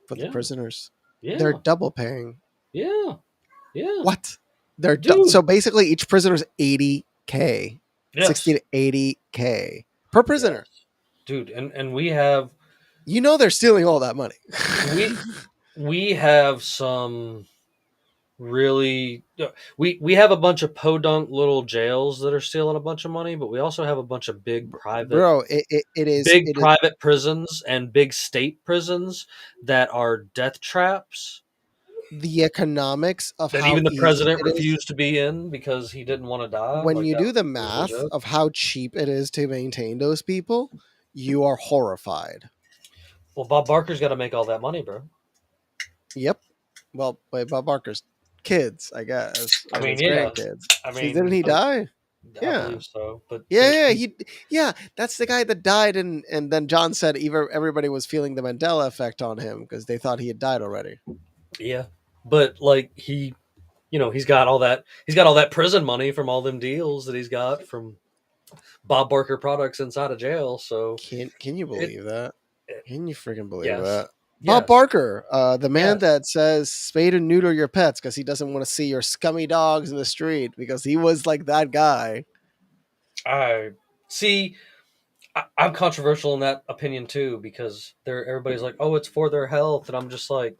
for the Yeah, prisoners. They're yeah, double paying. yeah, yeah, What? So dude. basically each prisoner's 80K, 60 Yes, to 80K per yes, prisoner. dude, and we have You know they're stealing all that money. we we have some really we have a bunch of podunk little jails that are stealing a bunch of money, but we also have a bunch of Bro, it is big prisons and big state prisons that are death traps the economics of that how even the easy president it is. refused to be in because he didn't want to die. When Like you that do the was math legit. of how cheap it is to maintain those people, you are horrified. Well, Bob Barker's got to make all that money, bro. Yep. Well, wait, Bob Barker's kids, I guess, I or mean, his yeah, grandkids. I See, didn't mean, he die? I Yeah. believe so, but Yeah, yeah, that's the guy that died, and then John said even everybody was feeling the Mandela effect on him because they thought he had died already. yeah, but like he's got all that prison money from all them deals that he's got from Bob Barker products inside of jail. So Can you it, believe that? it Can you freaking believe yes, that? Bob yes, Barker, the man yes. that says spade and neuter your pets because he doesn't want to see your scummy dogs in the street because he was like that guy. I see. I'm controversial in that opinion too because everybody's like, "Oh, it's for their health," and I'm just like,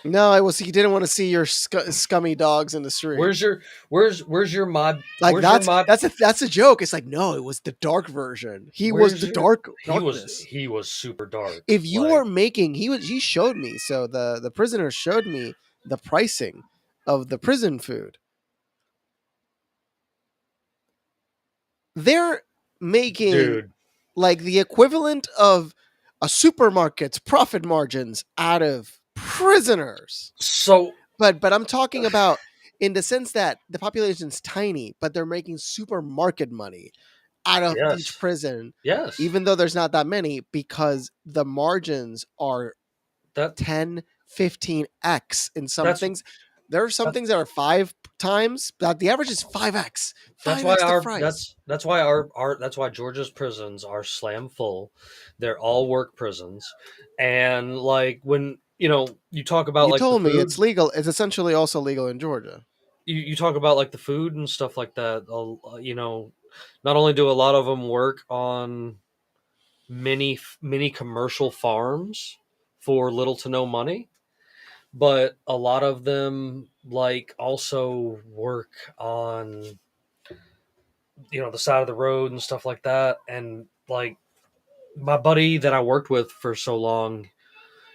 No, it was he didn't want to see your scummy dogs in the street. "Where's your where's your mob? Like Where's your mob? that's a joke. It's like no, it was the dark version. He was Where's the your?" He was darkness. he was super dark. If you Like, are making, he showed me. So the prisoner showed me the pricing of the prison food. They're making dude. like the equivalent of a supermarket's profit margins out of prisoners. So But I'm talking about in the sense that the population's tiny, but they're making supermarket money out of each yes, prison, yes. even though there's not that many, because the margins are That 10, 15x in some that's things. There are some that's things that are 5 times, but the average is 5x. That's why 5x the our price. that's why Georgia's prisons are slam full. They're all work prisons, and like when you talk about You like the told me it's food, legal. It's essentially also legal in Georgia. you talk about like the food and stuff like that. Not only do a lot of them work on many commercial farms for little to no money, but a lot of them like also work on the side of the road and stuff like that, and like my buddy that I worked with for so long,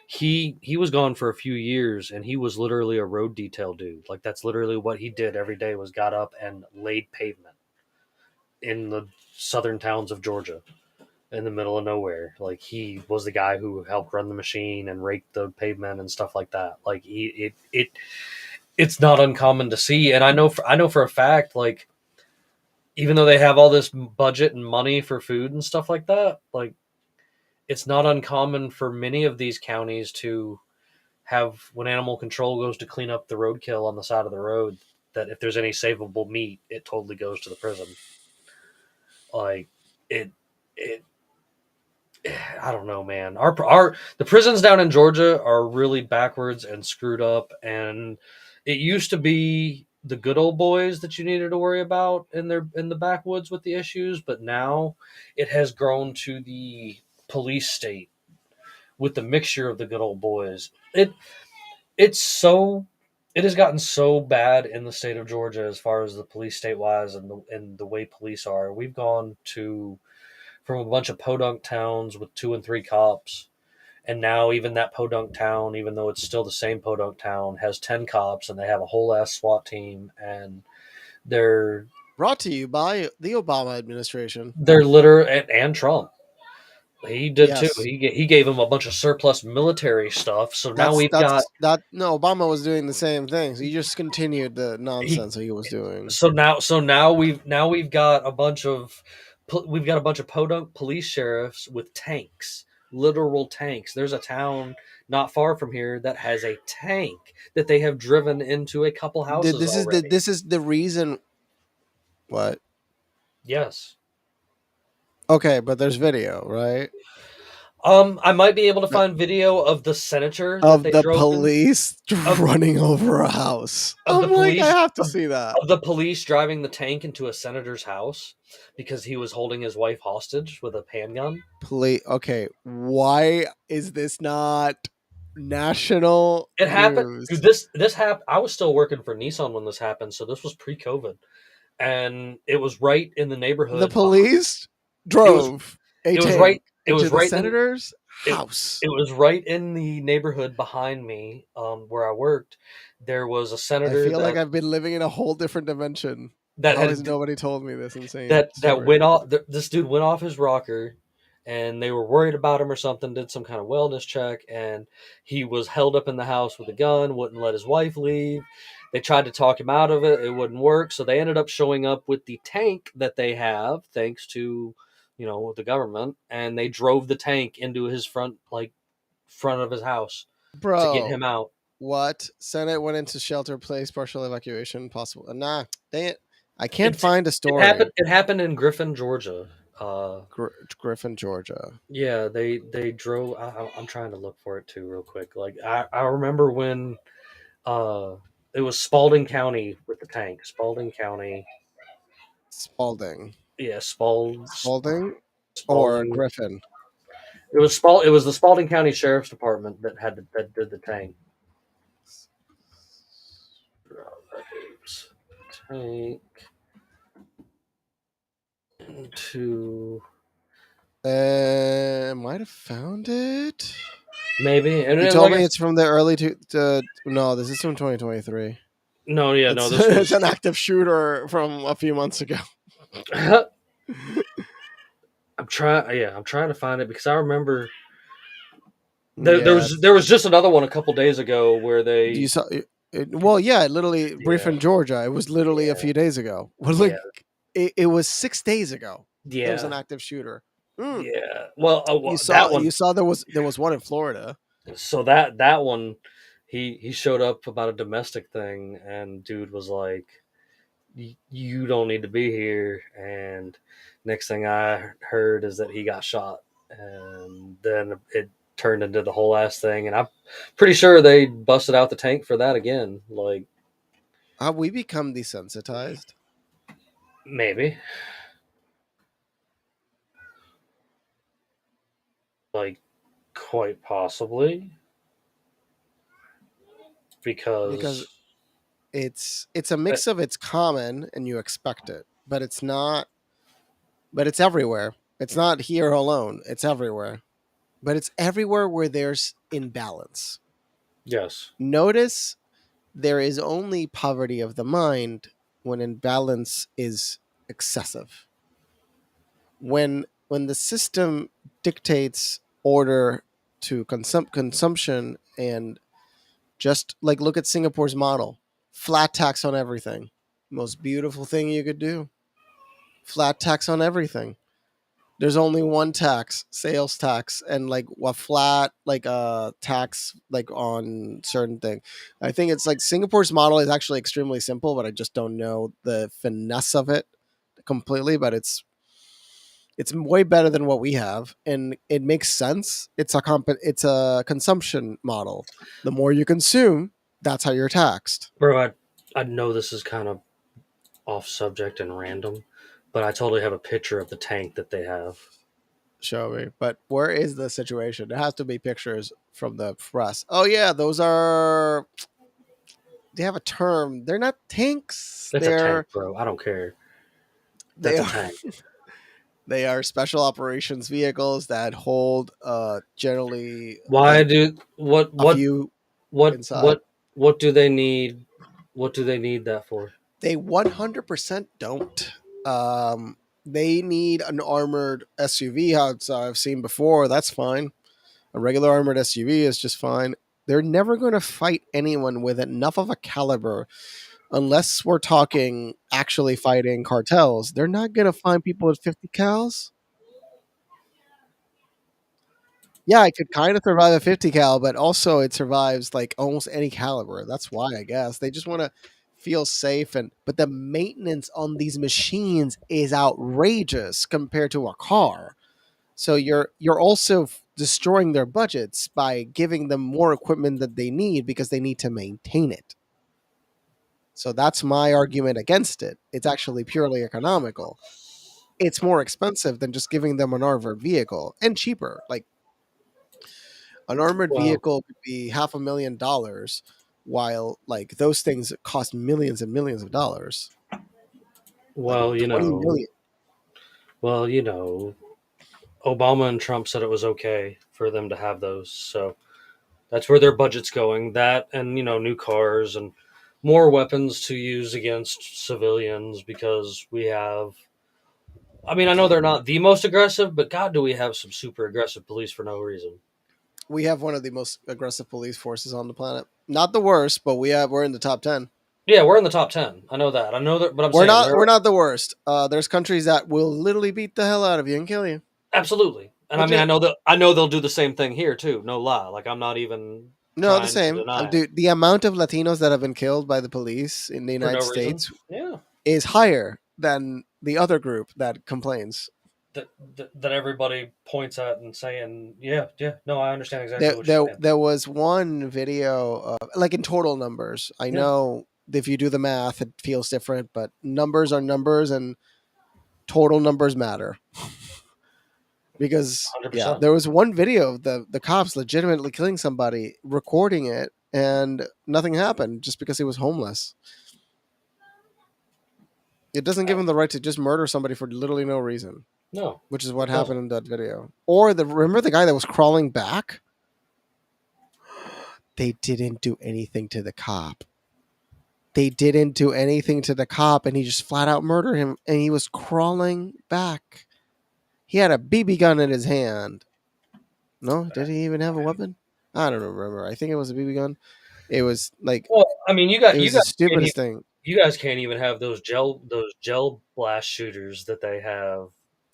he was gone for a few years, and he was literally a road detail dude. Like that's literally what he did every day was got up and laid pavement in the southern towns of Georgia in the middle of nowhere. Like he was the guy who helped run the machine and rake the pavement and stuff like that. Like it's not uncommon to see, and I know for a fact, like even though they have all this budget and money for food and stuff like that, like it's not uncommon for many of these counties to have when animal control goes to clean up the roadkill on the side of the road, that if there's any savable meat, it totally goes to the prison. Like it, it. I don't know, man. Our the prisons down in Georgia are really backwards and screwed up, and it used to be the good old boys that you needed to worry about in the backwoods with the issues, but now it has grown to the police state with the mixture of the good old boys. It's so it has gotten so bad in the state of Georgia as far as the police state wise and the way police are. We've gone to from a bunch of podunk towns with 2 and 3 cops, and now even that podunk town, even though it's still the same podunk town, has 10 cops, and they have a whole ass SWAT team, and they're Brought to you by the Obama administration. they're litter and Trump. He did too. Yes. He gave him a bunch of surplus military stuff. So now we've got That. No, Obama was doing the same thing. So he just continued the he nonsense that he was doing. so now we've got a bunch of podunk police sheriffs with tanks, literal tanks. There's a town not far from here that has a tank that they have driven into a couple houses already. This is the reason. What? Yes. Okay, but there's video, right? I might be able to find video of the senator that Of they the drove in, police of, running over a house. of the I'm like, I police have to of, see that. of the police driving the tank into a senator's house because he was holding his wife hostage with a handgun. Police. Okay, why is this not national It happened, news? dude. This happened. I was still working for Nissan when this happened, so this was pre-COVID, and it was right in the neighborhood. The police It was drove a it was tank right. It into was the right in senator's it, house. it was right in the neighborhood behind me, where I worked. There was a I senator feel like I've been living in a whole different dimension. that How has had nobody told me this insane that story? went off. This dude went off his rocker, and they were worried about him or something. Did some kind of wellness check, and he was held up in the house with a gun. Wouldn't let his wife leave. They tried to talk him out of it. It wouldn't work. So they ended up showing up with the tank that they have, thanks to the government, and they drove the tank into his front of his house to get Bro, him out. what? Senate went into shelter place, partial evacuation possible. Nah, dang it. I can't It find a it story. happened. It happened in Griffin, Georgia. Griffin, Georgia. Yeah, they drove. I'm trying to look for it too, real quick. Like I remember when uh it was Spalding County with the tank. Spalding County. Spalding. Yeah, Spalding or Spalding. Griffin? It was the Spalding County Sheriff's Department that did the tank. Tank to Might have found it. maybe. And You then, told like I me it's from the early no, this is from 2023. no, yeah, no, It's this it's was. an active shooter from a few months ago. I'm trying to find it because I remember Yeah. there was just another one a couple days ago where You they saw well, yeah, literally yeah Griffin, Georgia. It was literally a yeah few days ago. Well, yeah like it was 6 days ago. There was an yeah active shooter. Hmm. yeah. Well, You that saw one. there was one in Florida. So that one, he showed up about a domestic thing, and dude was like, You don't need to be here." And next thing I heard is that he got shot, and then it turned into the whole ass thing. And I'm pretty sure they busted out the tank for that again. Like Have we become desensitized? maybe, like quite possibly, Because because it's a mix of it's common and you expect it, but it's not. But it's everywhere. It's not here alone. It's everywhere. But it's everywhere where there's imbalance. yes, Notice there is only poverty of the mind when imbalance is excessive. When the system dictates order to consumption and just like look at Singapore's model, flat tax on everything. Most beautiful thing you could do. Flat tax on everything. There's only one tax, sales tax, and like a flat like tax like on certain thing. I think it's like Singapore's model is actually extremely simple, but I just don't know the finesse of it completely. But it's way better than what we have, and it makes sense. It's a consumption model. The more you consume, that's how you're taxed. Bro, I know this is kind of off subject and random, but I totally have a picture of the tank that they have. Show me. But where is the situation? There has to be pictures from the press. Oh yeah, those are. They have a term. They're not tanks. That's a tank, bro. I don't care. They That's a are tank. they are special operations vehicles that hold generally Why like do a few inside. what do they need? What do they need that for? They 100% don't. They need an armored SUV. How I've seen before. That's fine. A regular armored SUV is just fine. They're never going to fight anyone with enough of a caliber unless we're talking actually fighting cartels. They're not going to find people with 50 cals. Yeah, it could kind of survive a 50 cal, but also it survives like almost any caliber. That's why I guess they just want to feel safe, and but the maintenance on these machines is outrageous compared to a car. So you're also destroying their budgets by giving them more equipment that they need because they need to maintain it. So that's my argument against it. It's actually purely economical. It's more expensive than just giving them an armored vehicle and cheaper. Like an armored Well, vehicle could be $500,000, while like those things cost millions and millions of dollars, like well, you 20 know, million. well, you know, Obama and Trump said it was okay for them to have those, so that's where their budget's going. That and new cars and more weapons to use against civilians because we have. I mean, I know they're not the most aggressive, but God, do we have some super aggressive police for no reason? We have one of the most aggressive police forces on the planet. Not the worst, but we're in the top 10. Yeah, we're in the top 10. I know that. I know that, but I'm We're saying not they're we're not the worst. There's countries that will literally beat the hell out of you and kill you. absolutely. And I mean, Legit. I know they'll do the same thing here too. No lie. Like I'm not even No, the trying to same. deny it Dude, the amount of Latinos that have been killed by the police in the for no United reason. States Yeah, is higher than the other group that complains. that everybody points at and saying, yeah, yeah. No, I understand exactly There, what you're there, saying. there was one video, like in total numbers. I Yeah, know if you do the math, it feels different, but numbers are numbers, and total numbers matter. Because hundred yeah, percent. there was one video of the cops legitimately killing somebody, recording it, and nothing happened just because he was homeless. It doesn't give him the right to just murder somebody for literally no reason, No, which is what it happened doesn't. in that video. Or the remember the guy that was crawling back? They didn't do anything to the cop. They didn't do anything to the cop, and he just flat out murdered him, and he was crawling back. He had a BB gun in his hand. No, did he even have a weapon? I don't remember. I think it was a BB gun. It was like Well, I mean, it was the stupidest thing. you guys can't even have those gel blast shooters that they have.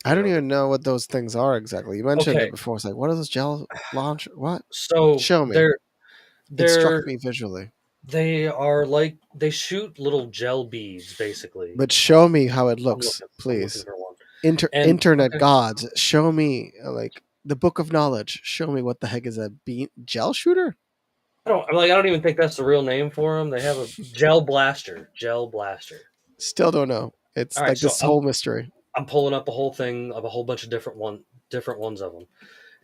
I don't The even know what those things are exactly. You mentioned okay, it before. It's like, what are those gel launch? What? so Show me. It struck they're me visually, they are like they shoot little gel beads basically. but show me how it looks, I'm looking please. for one. And Internet okay, gods, show me like the book of knowledge. Show me what the heck is a gel shooter? I don't even think that's the real name for them. They have a gel blaster. Still don't know. All It's right, like so this whole mystery. I'm pulling up a whole thing of a whole bunch of different ones of them,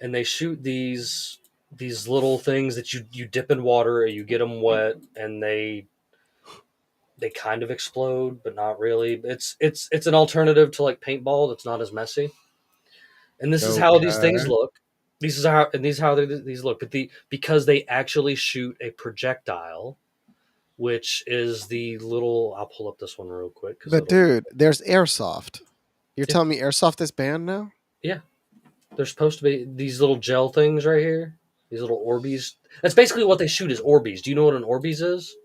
and they shoot these little things that you dip in water, you get them wet, and they kind of explode, but not really. It's an alternative to like paintball that's not as messy. And this is how these things Okay. look. These how these look, but because they actually shoot a projectile, which is the little. I'll pull up this one real quick because But it'll. dude, there's airsoft. You're Yeah, telling me airsoft is banned now? yeah. They're supposed to be these little gel things right here. These little Orbeez. That's basically what they shoot is Orbeez. Do you know what an Orbeez is?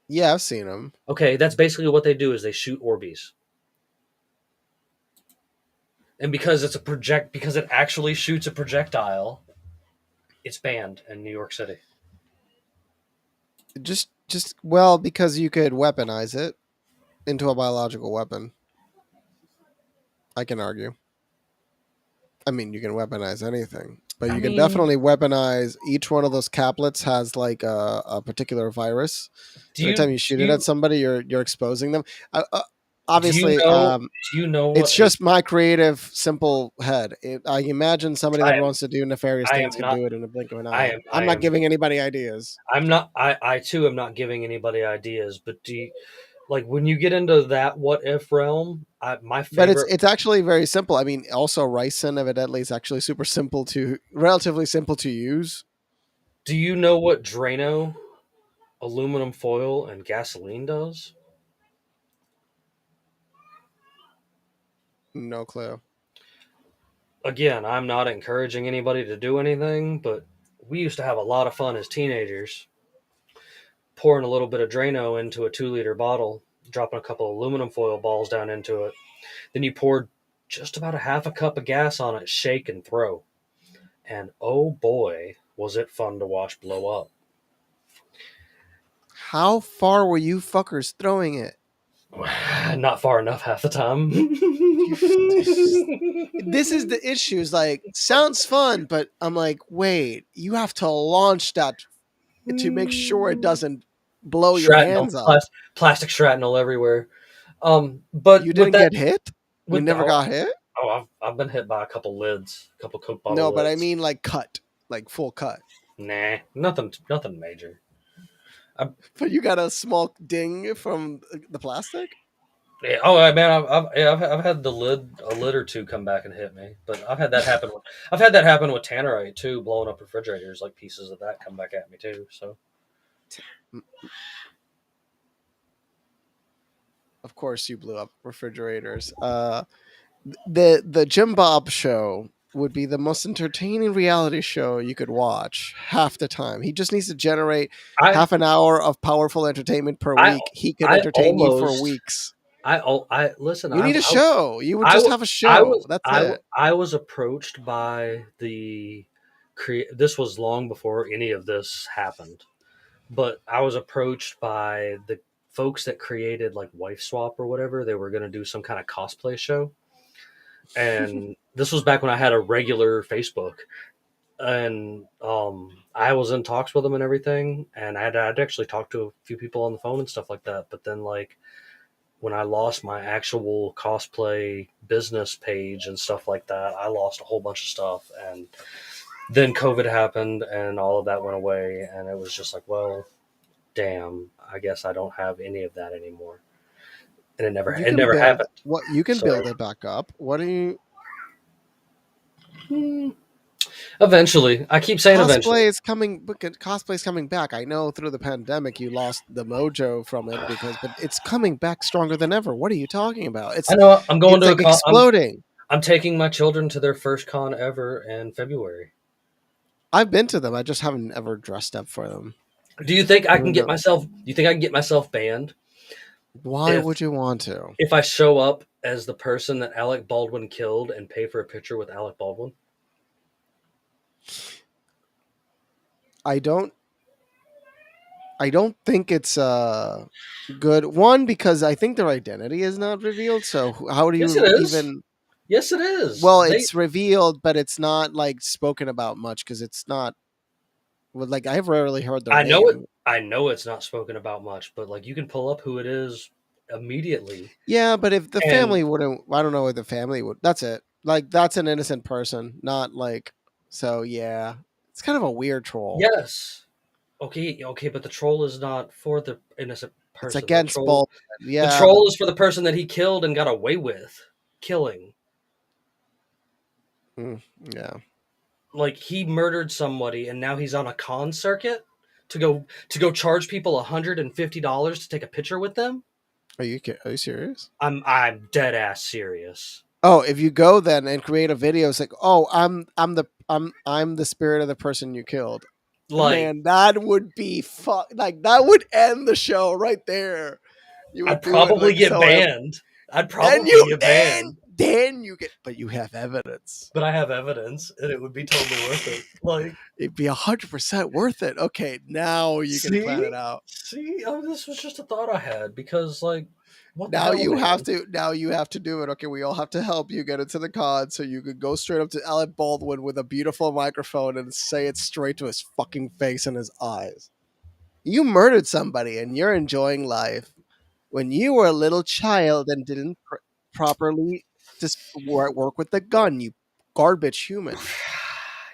Yeah, I've seen them. Okay, that's basically what they do is they shoot Orbeez. And because because it actually shoots a projectile, it's banned in New York City. Just well, because you could weaponize it into a biological weapon. I can argue. I mean, you can weaponize anything, but I you can mean, definitely weaponize each one of those caplets has like a particular virus. do Every you time you shoot do it at you somebody, you're exposing them. do you Obviously, know it's what just my creative, simple head. I imagine somebody I that am wants to do nefarious I things am can not do it in a blink of an I eye. am I'm I not am giving anybody ideas. I'm not I too am not giving anybody ideas, but like when you get into that what if realm, my But favorite. it's actually very simple. I mean, also ricin evidently is actually super simple relatively simple to use. Do you know what Drano, aluminum foil, and gasoline does? No clue. Again, I'm not encouraging anybody to do anything, but we used to have a lot of fun as teenagers pouring a little bit of Drano into a 2 liter bottle, dropping a couple of aluminum foil balls down into it. Then you poured just about a half a cup of gas on it, shake and throw. And oh boy, was it fun to watch blow up. How far were you fuckers throwing it? Not far enough half the time. You, this is the issue. Is like sounds fun, but I'm like, wait, you have to launch that to make sure it doesn't blow your Shrapnel, hands up. plastic shrapnel everywhere. But You didn't get hit. You with the never got hit. I've been hit by a couple lids, a couple Coke bottle No, but I lids. mean like cut, like full cut. Nah, nothing major. I, But you got a small ding from the plastic. yeah, man, I've had a lid or two come back and hit me, but I've had that happen with tannerite too, blowing up refrigerators, like pieces of that come back at me too. So Of course, you blew up refrigerators. The Jim Bob show would be the most entertaining reality show you could watch half the time. He just needs to generate I half an hour of powerful entertainment per I week. He could I entertain you for almost weeks. I listen. You need a show. You would just have a show. That's it. I was approached by this was long before any of this happened, but I was approached by the folks that created like Wife Swap or whatever. They were going to do some kind of cosplay show, and this was back when I had a regular Facebook, and I was in talks with them and everything, and I'd actually talked to a few people on the phone and stuff like that. But then like when I lost my actual cosplay business page and stuff like that, I lost a whole bunch of stuff. And then COVID happened and all of that went away. And it was just like, well, damn, I guess I don't have any of that anymore. And You it can never build happened. what you can So build it back up. What do you eventually, I keep saying eventually. cosplay is coming back. I know through the pandemic you lost the mojo from it but it's coming back stronger than ever. What are you talking about? I know I'm going It's to a like con. exploding. I'm taking my children to their first con ever in February. I've been to them. I just haven't ever dressed up for them. Do you think I can Even get though, myself? Do you think I can get myself banned why if would you want to? if I show up as the person that Alec Baldwin killed and pay for a picture with Alec Baldwin? I don't. I don't think it's good. One, because I think their identity is not revealed. So how do Yes, it you is. even? Yes, it is. Well, They. it's revealed, but it's not like spoken about much because it's not. Well, like I've rarely heard their I know it. name. I know it's not spoken about much, but like you can pull up who it is immediately. Yeah, but if the And family wouldn't, I don't know if the family would. That's it. Like that's an innocent person, not like. So yeah, it's kind of a weird troll. yes, okay, but the troll is not for the innocent It's person. against Baldwin. The Yeah, but troll is for the person that he killed and got away with killing. yeah. Like he murdered somebody and now he's on a con circuit to go charge people $150 to take a picture with them. Are you serious? I'm dead ass serious. Oh, if you go then and create a video, it's like, oh, I'm the spirit of the person you killed. Like Man, that would be like that would end the show right there. You I'd would do it probably like get so, banned. I'd and probably get banned. then you get, but you have evidence. But I have evidence, and it would be totally worth it. Like, It'd be 100% worth it. Okay, now you can plan it out. this was just a thought I had because, like, what the Now hell, you man? have to. Now you have to do it. Okay, we all have to help you get into the con, so you could go straight up to Alec Baldwin with a beautiful microphone and say it straight to his fucking face and his eyes. You murdered somebody, and you're enjoying life. When you were a little child and didn't properly just work with the gun, you garbage human.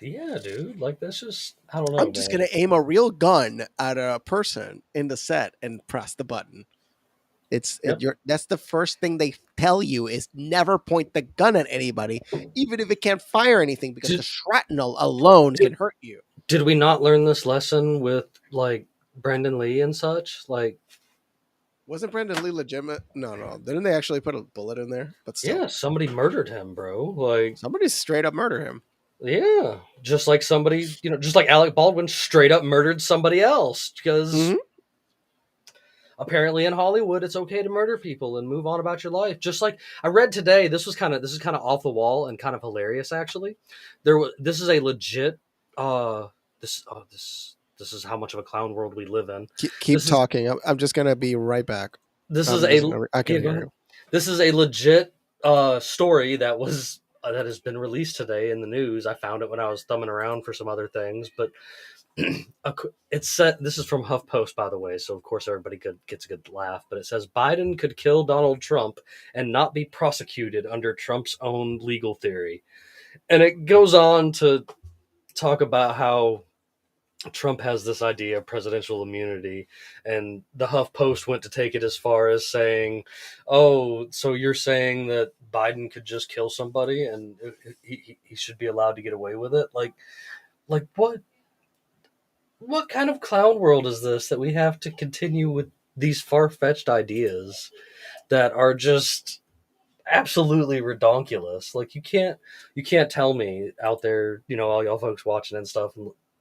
Yeah, dude. Like, that's just, I don't know, I'm just man. gonna aim a real gun at a person in the set and press the button. Yep. That's the first thing they tell you is never point the gun at anybody, even if it can't fire anything, because Did- the shrapnel alone can hurt you. Did we not learn this lesson with, like, Brendan Lee and such? Like, Wasn't Brandon Lee legitimate? No. Didn't they actually put a bullet in there? But still, yeah, somebody murdered him, bro. Like, somebody straight up murder him. yeah, just like somebody, just like Alec Baldwin straight up murdered somebody else because Mhm. apparently in Hollywood it's okay to murder people and move on about your life. Just like I read today, this is kind of off the wall and kind of hilarious actually. This is a legit this is how much of a clown world we live in. Keep This is talking. I'm just gonna be right back. this I'm is just a gonna, I can yeah, go hear ahead. you. This is a legit story that was that has been released today in the news. I found it when I was thumbing around for some other things, but it's set. This is from HuffPost, by the way, so of course everybody gets a good laugh. But it says Biden could kill Donald Trump and not be prosecuted under Trump's own legal theory, and it goes on to talk about how Trump has this idea of presidential immunity, and the HuffPost went to take it as far as saying, "Oh, so you're saying that Biden could just kill somebody and he should be allowed to get away with it?" Like what? What kind of clown world is this that we have to continue with these far-fetched ideas that are just absolutely redonkulous? Like you can't tell me out there, all y'all folks watching and stuff,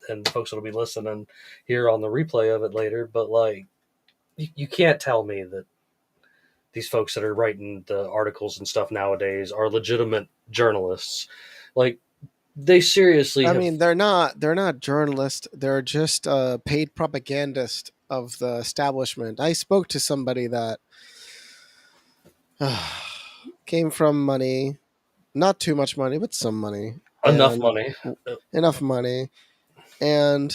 and folks that'll be listening here on the replay of it later, but like you can't tell me that these folks that are writing the articles and stuff nowadays are legitimate journalists. Like they seriously I have. mean, they're not journalists. They're just paid propagandists of the establishment. I spoke to somebody that came from money, not too much money, but some money, Enough and money. enough money, and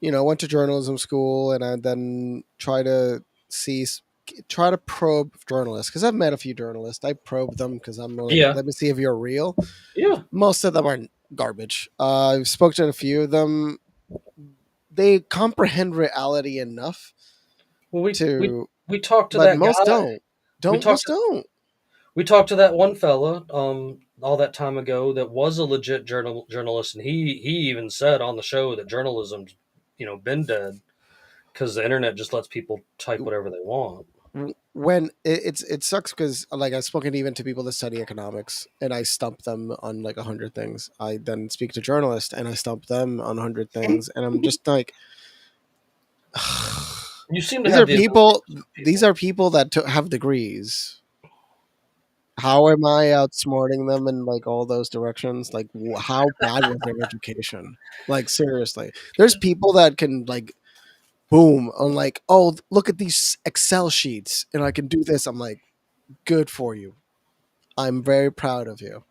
went to journalism school, and I then try to probe journalists because I've met a few journalists. I probe them because I'm like, Yeah. let me see if you're real. Yeah. Most of them are garbage. I've spoken to a few of them. They comprehend reality enough Well, we we to, we talked to but that most guy. don't. We Don't talked most to don't. we talked to that one fella all that time ago that was a legit journalist, and he even said on the show that journalism's been dead because the internet just lets people type whatever they want. When it sucks because like I've spoken even to people that study economics and I stump them on like 100 things. I then speak to journalists and I stump them on 100 things, and I'm just like, You seem to these have are the ability people. to stump These people. are people that have degrees. How am I outsmarting them in like all those directions? Like, how bad was their education? Like, seriously, there's people that can like boom on like, oh, look at these Excel sheets, and I can do this. I'm like, good for you. I'm very proud of you.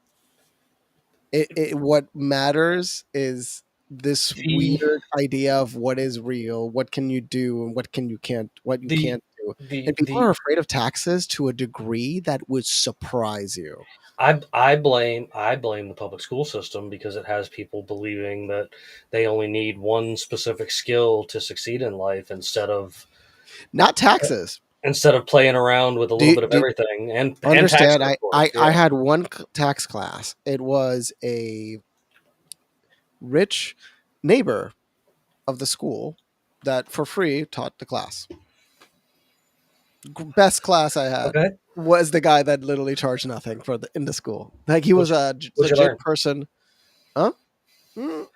What matters is this The weird idea of what is real, what can you do, and what you the can't do. the And people are the afraid of taxes to a degree that would surprise you. I blame the public school system because it has people believing that they only need one specific skill to succeed in life Not taxes. instead of playing around with a Do little you, bit of do you everything and understand? taxes, of I course. I Yeah. had one tax class. It was a rich neighbor of the school that for free taught the class. Best class I had Okay. was the guy that literally charged nothing for in the school. Like he was What'd you, a what'd you legit learn? person. Huh? Mm.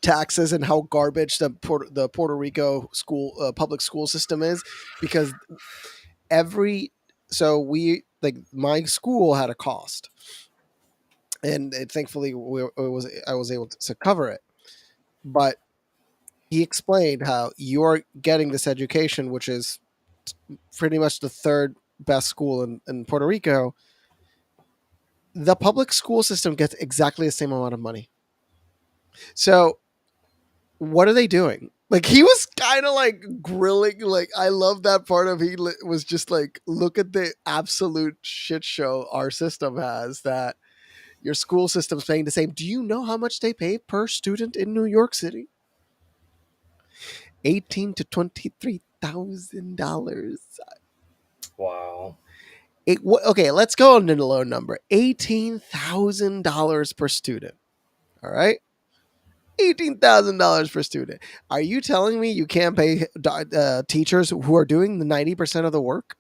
Taxes and how garbage the Puerto Rico school public school system is, because every so we like my school had a cost, and thankfully I was able to cover it. But he explained how you're getting this education, which is pretty much the third best school in Puerto Rico. The public school system gets exactly the same amount of money. So what are they doing? Like he was kind of like grilling. Like I love that part of was just like, look at the absolute shit show our system has. That your school system's paying the same. Do you know how much they pay per student in New York City? $18,000 to $23,000. Wow. Okay, let's go on to the low number. $18,000 per student. All right. $18,000 per student. Are you telling me you can't pay teachers who are doing the 90% of the work?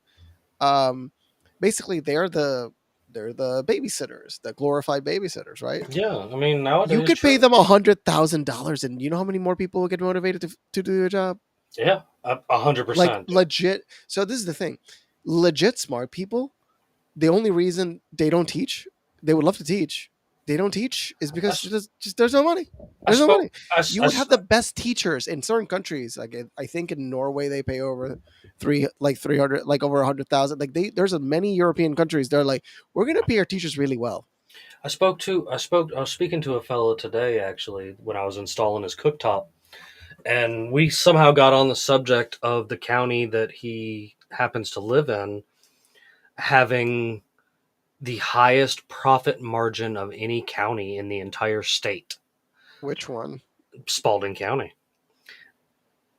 Basically, they're the babysitters, the glorified babysitters, right? Yeah, I mean You nowadays, could pay sure. them $100,000, and you know how many more people will get motivated to do their job? Yeah, 100%. Legit. So this is the thing: legit smart people. The only reason they don't teach, they would love to teach. They don't teach is I, because s- just there's no money. I There's no spoke. money. You I would s- have the best teachers in certain countries. Like I think in Norway they pay over 300, like over 100,000. Like there's a many European countries. They're like, we're gonna pay our teachers really well. I was speaking to a fellow today actually when I was installing his cooktop, and we somehow got on the subject of the county that he happens to live in having the highest profit margin of any county in the entire state, Which one? Spalding County.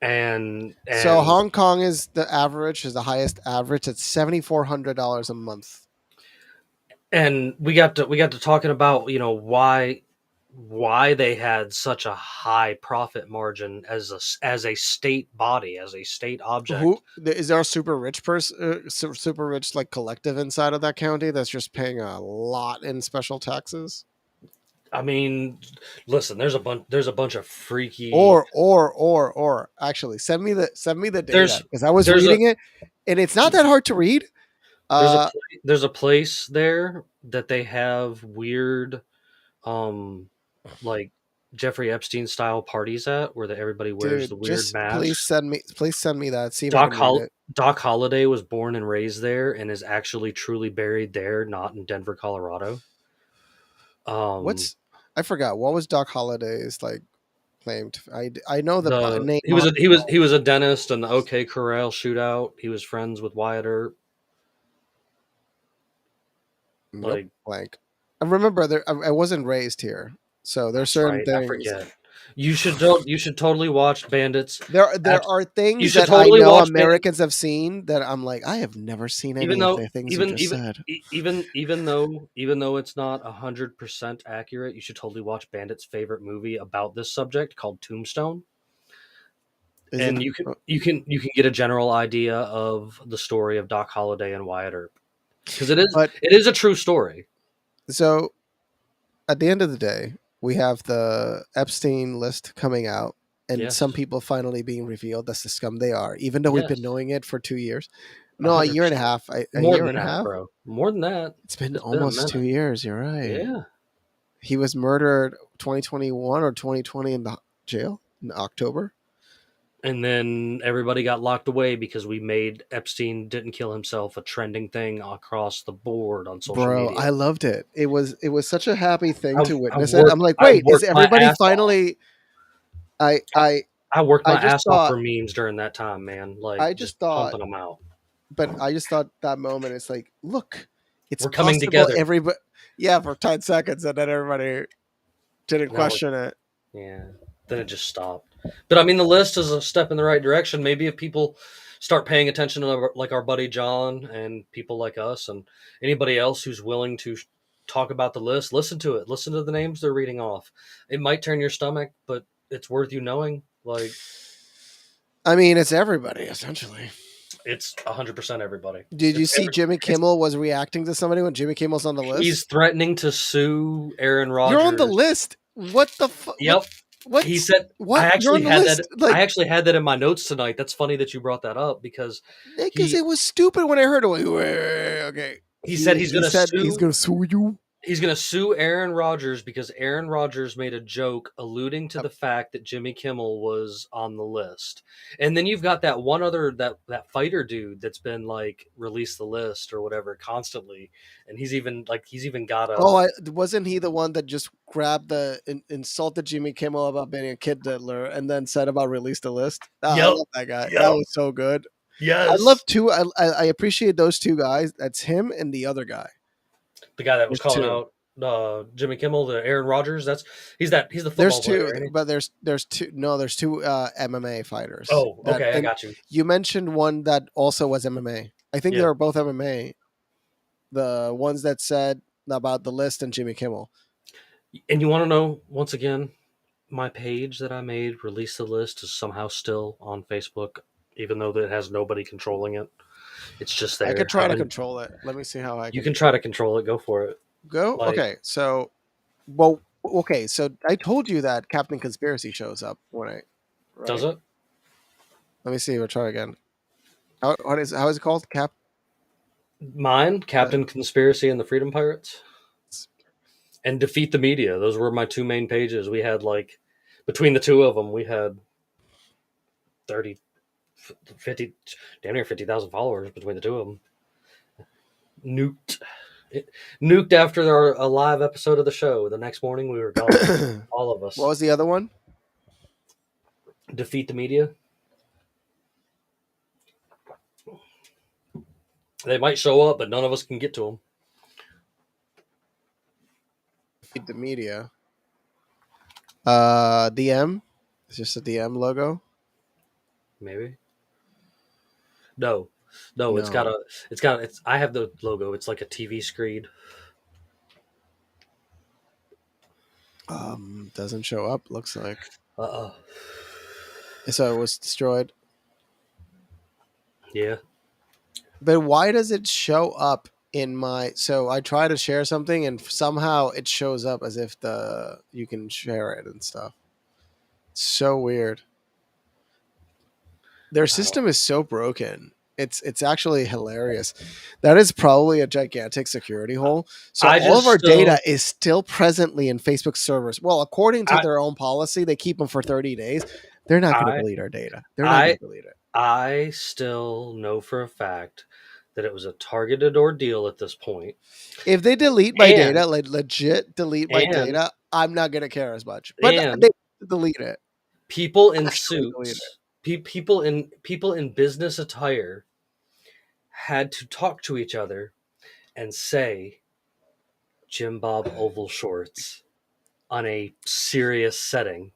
And So and Hong Kong is the average, is the highest average. It's $7,400 a month. and we got to talking about, why they had such a high profit margin as a state body, as a state object. Is there a super rich person, super rich like collective inside of that county that's just paying a lot in special taxes? I mean, listen, there's a bunch of freaky. Or actually send me the data There's because I was there's a reading it and it's not that hard to read. there's a Uh, pla- there's a place there that they have weird, um like Jeffrey Epstein style parties at, where everybody wears the dude, weird just please masks. send me that. See if I Doc can read Hol- it. Doc Holliday was born and raised there and is actually truly buried there, not in Denver, Colorado. Um, What's I forgot what was Doc Holliday's like claim to, I know the the name. he was a dentist in the OK Corral shootout. He was friends with Wyatt Earp. Nope, Like, blank. I remember I wasn't raised here, so there's that's certain right. I things. forget. You should totally watch Bandits. There At, are you things should that I totally know watch Bandits. Americans have seen that I'm like, I have never seen Even any of though the things you even just even said. even though it's not 100% accurate, you should totally watch Bandit's favorite movie about this subject called Tombstone, Is it? and you can get a general idea of the story of Doc Holliday and Wyatt Earp, because But it is a true story. so at the end of the day, we have the Epstein list coming out, and Yes, some people finally being revealed as the scum they are, even though we've been yes, knowing it for 2 years. No, a hundred year and a percent. half. A More year than and a that, half. bro. More than that. It's been It's been a almost minute. 2 years. You're right. Yeah. He was murdered 2021 or 2020 in the jail in October. And then everybody got locked away because we made Epstein didn't kill himself a trending thing across the board on social Bro, media. I loved it. It was such a happy thing to I've witness it. I'm worked like, I've wait, is worked my everybody ass off. finally? I I I worked I my just ass off thought for memes during that time, man. Like I just just thought pumping them out. but I just thought that moment. It's like, look, it's We're coming possible. together. Everybody, yeah, for 10 seconds, and then everybody didn't Now we're question it. Yeah. Then it just stopped. But I mean, the list is a step in the right direction. Maybe if people start paying attention to like our buddy John and people like us and anybody else who's willing to talk about the list, listen to it. Listen to the names they're reading off. It might turn your stomach, but it's worth you knowing. Like, I mean, it's everybody essentially. it's 100% everybody. Did you It's see every. Jimmy It's Kimmel was reacting to somebody when Jimmy Kimmel's on the list? He's threatening to sue Aaron You're on the Rodgers. list. What the fuck? Yep. What? He said, What? You're on the list? I Like, actually had that in my notes tonight. That's funny that you brought that up because because he it was stupid when I heard it. Like, okay. he said He said he's gonna sue you. he's going to sue Aaron Rodgers because Aaron Rodgers made a joke alluding to the fact that Jimmy Kimmel was on the list. And then you've got that one other that fighter dude that's been like released the list or whatever constantly, and he's even got Oh, a wasn't he the one that just grabbed insulted Jimmy Kimmel about being a kid diddler and then said about release the list? I yep love that guy. That yep was so good. I love yes two. I appreciate those two guys. That's him and the other guy. the guy that was There's calling two. out Jimmy Kimmel, the Aaron Rodgers. He's the There's football two, player, ain't he? but there's two. No, there's two MMA fighters. Oh, That okay, I and got you. you mentioned one that also was MMA. I think they Yeah, were both MMA. The ones that said about the list and Jimmy Kimmel. and you want to know once again, my page that I made, release the list, is somehow still on Facebook, even though it has nobody controlling it. It's just I could there. try to control it. Let me see how I You can can try to control it. Go for it. go. Like, Okay, so well, okay, so I told you that Captain Conspiracy shows up when I does right. it? Let me see. We'll try again. How is it called? Mine, Captain Conspiracy and the Freedom Pirates, and Defeat the Media. Those were my two main pages. We had like between the two of them, we had 30, 50, damn near 50,000 followers between the two of them. Nuked. Nuked after a live episode of the show. The next morning, we were gone. All of What us. was the other one? Defeat the Media. They might show up, but none of us can get to them. Feed the media. DM. It's just a DM logo. Maybe. No. No, No. I have the logo. It's like a TV screen. Doesn't show up. Looks like. Uh-uh. So it was destroyed. Yeah. But why does it show up in my? So I try to share something and somehow it shows up as if you can share it and stuff. It's so weird. Their system is so broken. It's actually hilarious. That is probably a gigantic security hole. So I all of just our still data is still presently in Facebook servers. Well, according to I their own policy, they keep them for 30 days. They're not going to I delete our data. They're not going I to delete it. I still know for a fact that it was a targeted ordeal at this point. If they delete my And data, like legit delete my and data, I'm not going to care as much. But and they delete it. people in Actually delete suits, people in business attire had to talk to each other and say Jim Bob oval shorts on a serious setting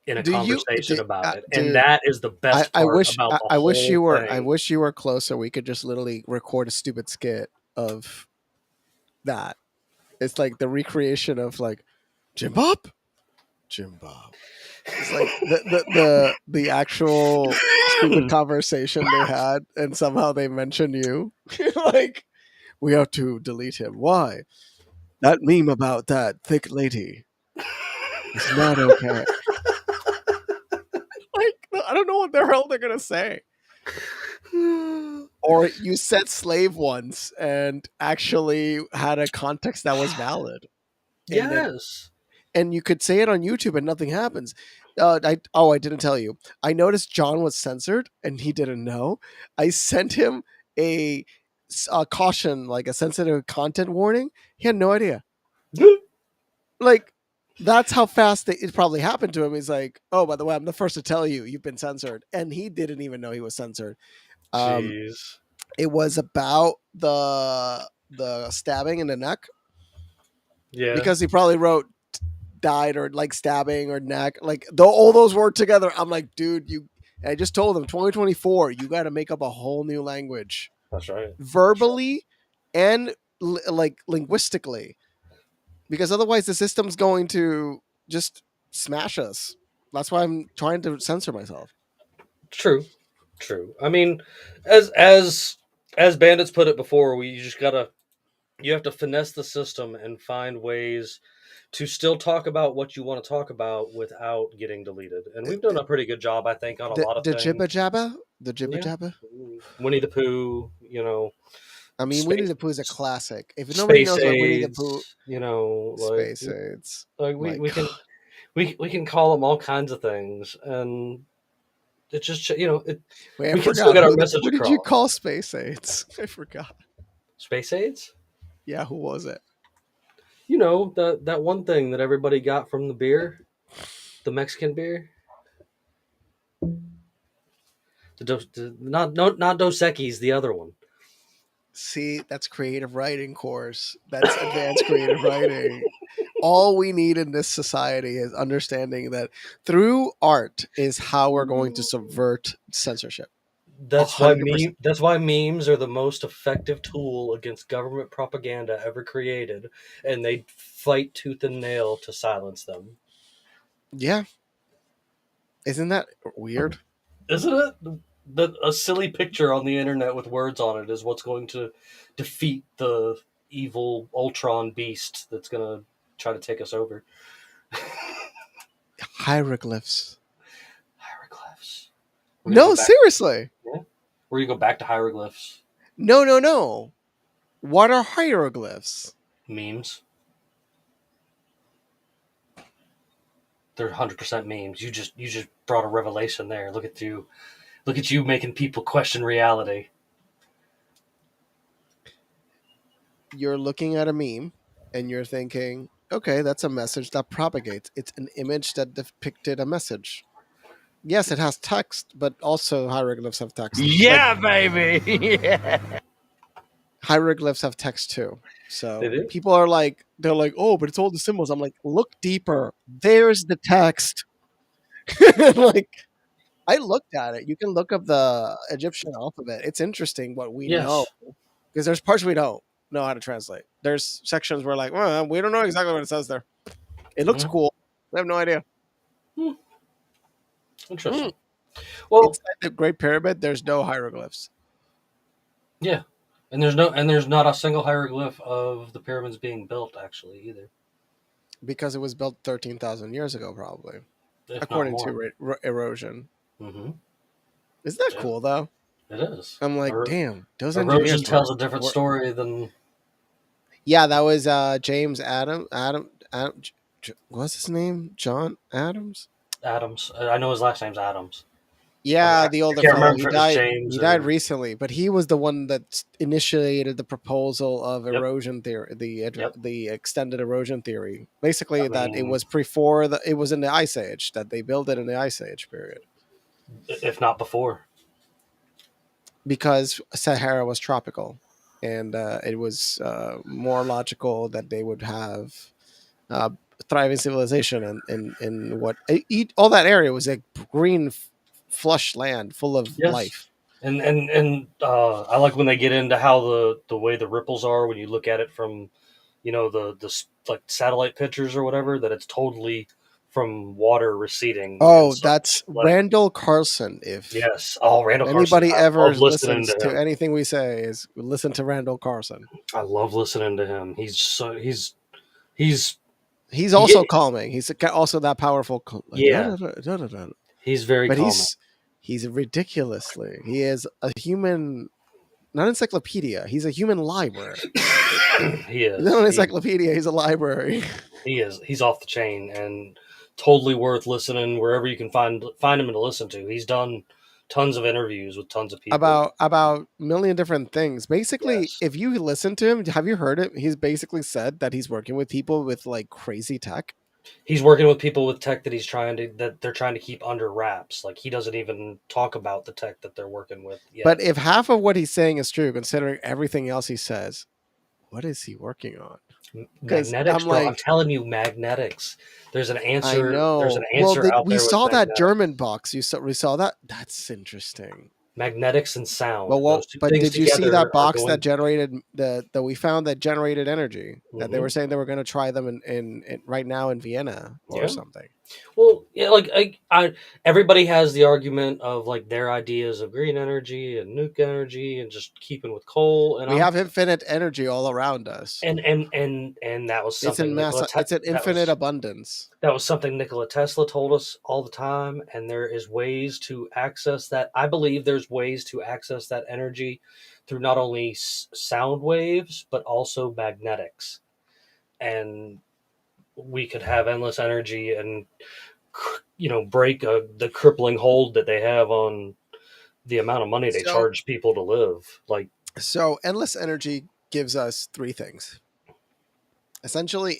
in a Do you, conversation about it. And dude? that is the best part about the I wish whole you were I thing. wish you were close so we could just literally record a stupid skit of that. It's like the recreation of like Jim Bob, Jim Bob. It's like the actual stupid conversation they had, and somehow they mention you. Like we have to delete him. Why? That meme about that thick lady is not okay. Like I don't know what the hell they're gonna say. Or you said slave once and actually had a context that was valid. And then Yes. and you could say it on YouTube and nothing happens. I didn't tell you. I noticed John was censored and he didn't know. I sent him a, a caution, like a sensitive content warning. He had no idea. Like that's how fast it probably happened to him. He's like, "Oh, by the way, I'm the first to tell you you've been censored," and he didn't even know he was censored. Um, Jeez. it was about the stabbing in the neck Yeah. because he probably wrote died or like stabbing or neck, like all those words together. I'm like, dude, I just told him 2024, you got to make up a whole new language, That's right. verbally and like linguistically, because otherwise the system's going to just smash us. That's why I'm trying to censor myself. True. True. I mean, as bandits put it before, you have to finesse the system and find ways to still talk about what you want to talk about without getting deleted. And we've done a pretty good job, I think, on a lot of The jibba things. jabba, the jibba Yeah. jabba. Winnie the Pooh, I mean, Winnie space the Pooh is a classic. If nobody space knows what Winnie the Pooh, aids, Space AIDS, we, my we can God. we can call them all kinds of things, and it just Wait, I we can still forgot. get our message Who did you across. call Space AIDS? I forgot. Space aids, Yeah, who was it? that one thing that everybody got from the beer, the Mexican beer, not Dos Equis, the other one. See, that's creative writing course. That's advanced creative writing. All we need in this society is understanding that through art is how we're going to subvert censorship. 100%. That's why memes are the most effective tool against government propaganda ever created, and they fight tooth and nail to silence them. Yeah. Isn't that weird? Isn't it? A silly picture on the internet with words on it is what's going to defeat the evil Ultron beast that's going to try to take us over. Hieroglyphs. Hieroglyphs. No, seriously. Yeah? We're going to go back to hieroglyphs. No. What are hieroglyphs? Memes. They're 100% memes. You just brought a revelation there. Look at you. Look at you making people question reality. You're looking at a meme and you're thinking, okay, that's a message that propagates. It's an image that depicted a message. Yes, it has text, but also hieroglyphs have text. Yeah, baby. Yeah. Hieroglyphs have text too. They So do? people are like, they're like, oh, but it's all the symbols. I'm like, look deeper. There's the text. Like, I looked at it. You can look up the Egyptian alphabet. It's interesting what we know Yes. because there's parts we don't know how to translate. There's sections where like, well, we don't know exactly what it says there. It looks Mhm. cool. I have no idea. Interesting. Well, Inside the Great Pyramid, there's no hieroglyphs yeah. And there's not a single hieroglyph of the pyramids being built actually either, because it was built 13,000 years ago, probably, if not according more. to erosion. Mm-hmm. Isn't that Yeah, cool though? it is. I'm like, damn, those Erosion engineers tells a different story than Yeah, that was James what's his name? John Adams? Adams. I know his last name's Adams. Yeah, the I older can't fellow. remember if it was James He died or. recently, but he was the one that initiated the proposal of Yep. erosion theory, Yep. the extended erosion theory. Basically, I that it mean, was it was in the Ice Age, that they built it in the Ice Age period if not before. because Sahara was tropical, and it was more logical that they would have uh, thriving civilization, and what all that area was like green, flush land full of Yes. life. And I like when they get into how the way the ripples are when you look at it from, the like satellite pictures or whatever, that it's totally from water receding and Oh, such. that's Like, Randall Carson. If yes. Oh, Randall Carson. anybody I ever love listening listens to to him. anything we say, is listen to Randall Carson. I love listening to him. He's He's he also get, calming. He's also that powerful. yeah. He's very But calming. he's ridiculously. He is a human, not encyclopedia. He's a human library. He He's not is. an encyclopedia. He's a library. He is. He's off the chain and totally worth listening wherever you can find him to listen to. He's done tons of interviews with tons of people. About a million different things. Basically, Yes. if you listen to him, have you heard it? He's basically said that he's working with people with like crazy tech. He's working with people with tech that they're trying to keep under wraps. Like, he doesn't even talk about the tech that they're working with But yet. if half of what he's saying is true, considering everything else he says, what is he working on? Because Magnetics, I'm bro. I'm like, telling you, magnetics. There's an I answer. There's an know. Well, answer out we there with saw that magnetics. German box. We saw that. That's interesting. Magnetics and sound. Those two But things did you see together that are box that going. generated that we found that generated energy? That they Hmm. were saying they were going to try them in right now in Vienna or Yeah. something. Well, yeah, like everybody has the argument of like their ideas of green energy and nuke energy and just keeping with coal, and We I'm have infinite energy all around us. and that was It's in something mass. It's an infinite abundance. that was something Nikola Tesla told us all the time, and there is ways to access that. I believe there's ways to access that energy through not only sound waves but also magnetics, and we could have endless energy and break the crippling hold that they have on the amount of money they So, charge people to live. Like, endless energy gives us three things. Essentially,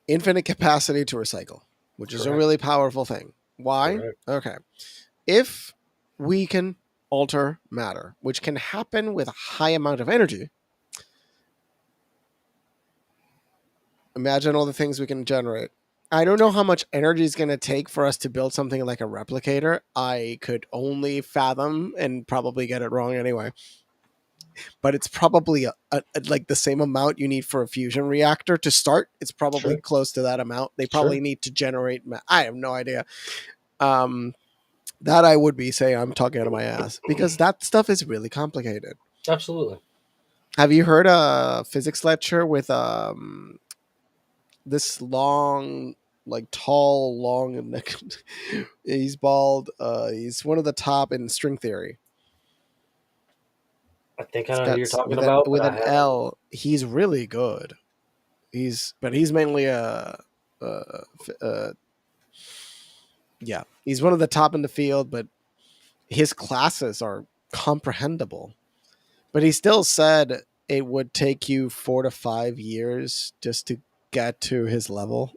infinite capacity to recycle, which is a correct, really powerful thing. Why? correct, Okay. If we can alter matter, which can happen with a high amount of energy, imagine all the things we can generate. I don't know how much energy is going to take for us to build something like a replicator. I could only fathom and probably get it wrong anyway. But it's probably like the same amount you need for a fusion reactor to start. It's probably sure, close to that amount. They sure, probably need to generate. I have no idea. Um, that I would be saying I'm talking out of my ass because that stuff is really complicated. absolutely. Have you heard a physics lecture with this long, like tall, long neck? He's bald. He's one of the top in string theory. I think I It's know who got you're talking about, but with I an haven't. L. He's really good. He's mainly uh, uh yeah, he's one of the top in the field, but his classes are comprehensible. But he still said it would take you 4 to 5 years just to get to his level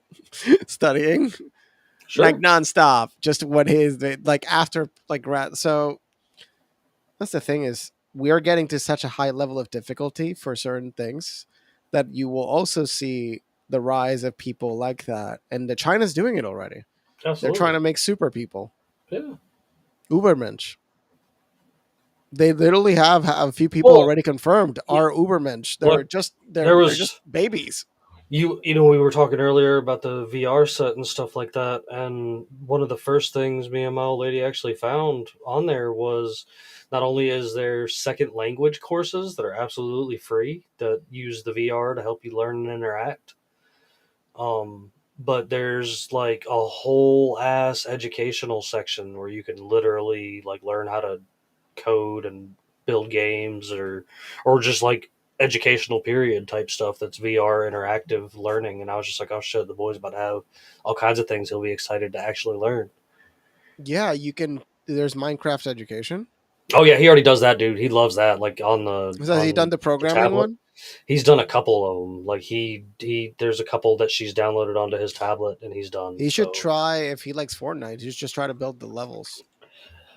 studying, like Sure, nonstop. Just what his like after like so that's the thing is we are getting to such a high level of difficulty for certain things that you will also see the rise of people like that, and the China's doing it already. They're trying absolutely. to make super people, Yeah. Ubermensch. They literally have a few people Well, already confirmed y- are Ubermensch. look, there They're just was babies. we were talking earlier about the VR set and stuff like that, and one of the first things me and my old lady actually found on there was not only is there second language courses that are absolutely free that use the VR to help you learn and interact, but there's like a whole ass educational section where you can literally like learn how to code and build games or just like educational period type stuff that's VR interactive learning. And I was just like, oh shit, the boy's about to have all kinds of things he'll be excited to actually learn. Yeah, you can. There's Minecraft education. Oh yeah, he already does that, dude. He loves that. Like Has he done on the the programming tablet. one? He's done a couple of them. Like he there's a couple that she's downloaded onto his tablet and he's done. He should So try if he likes Fortnite. He should just try to build the levels.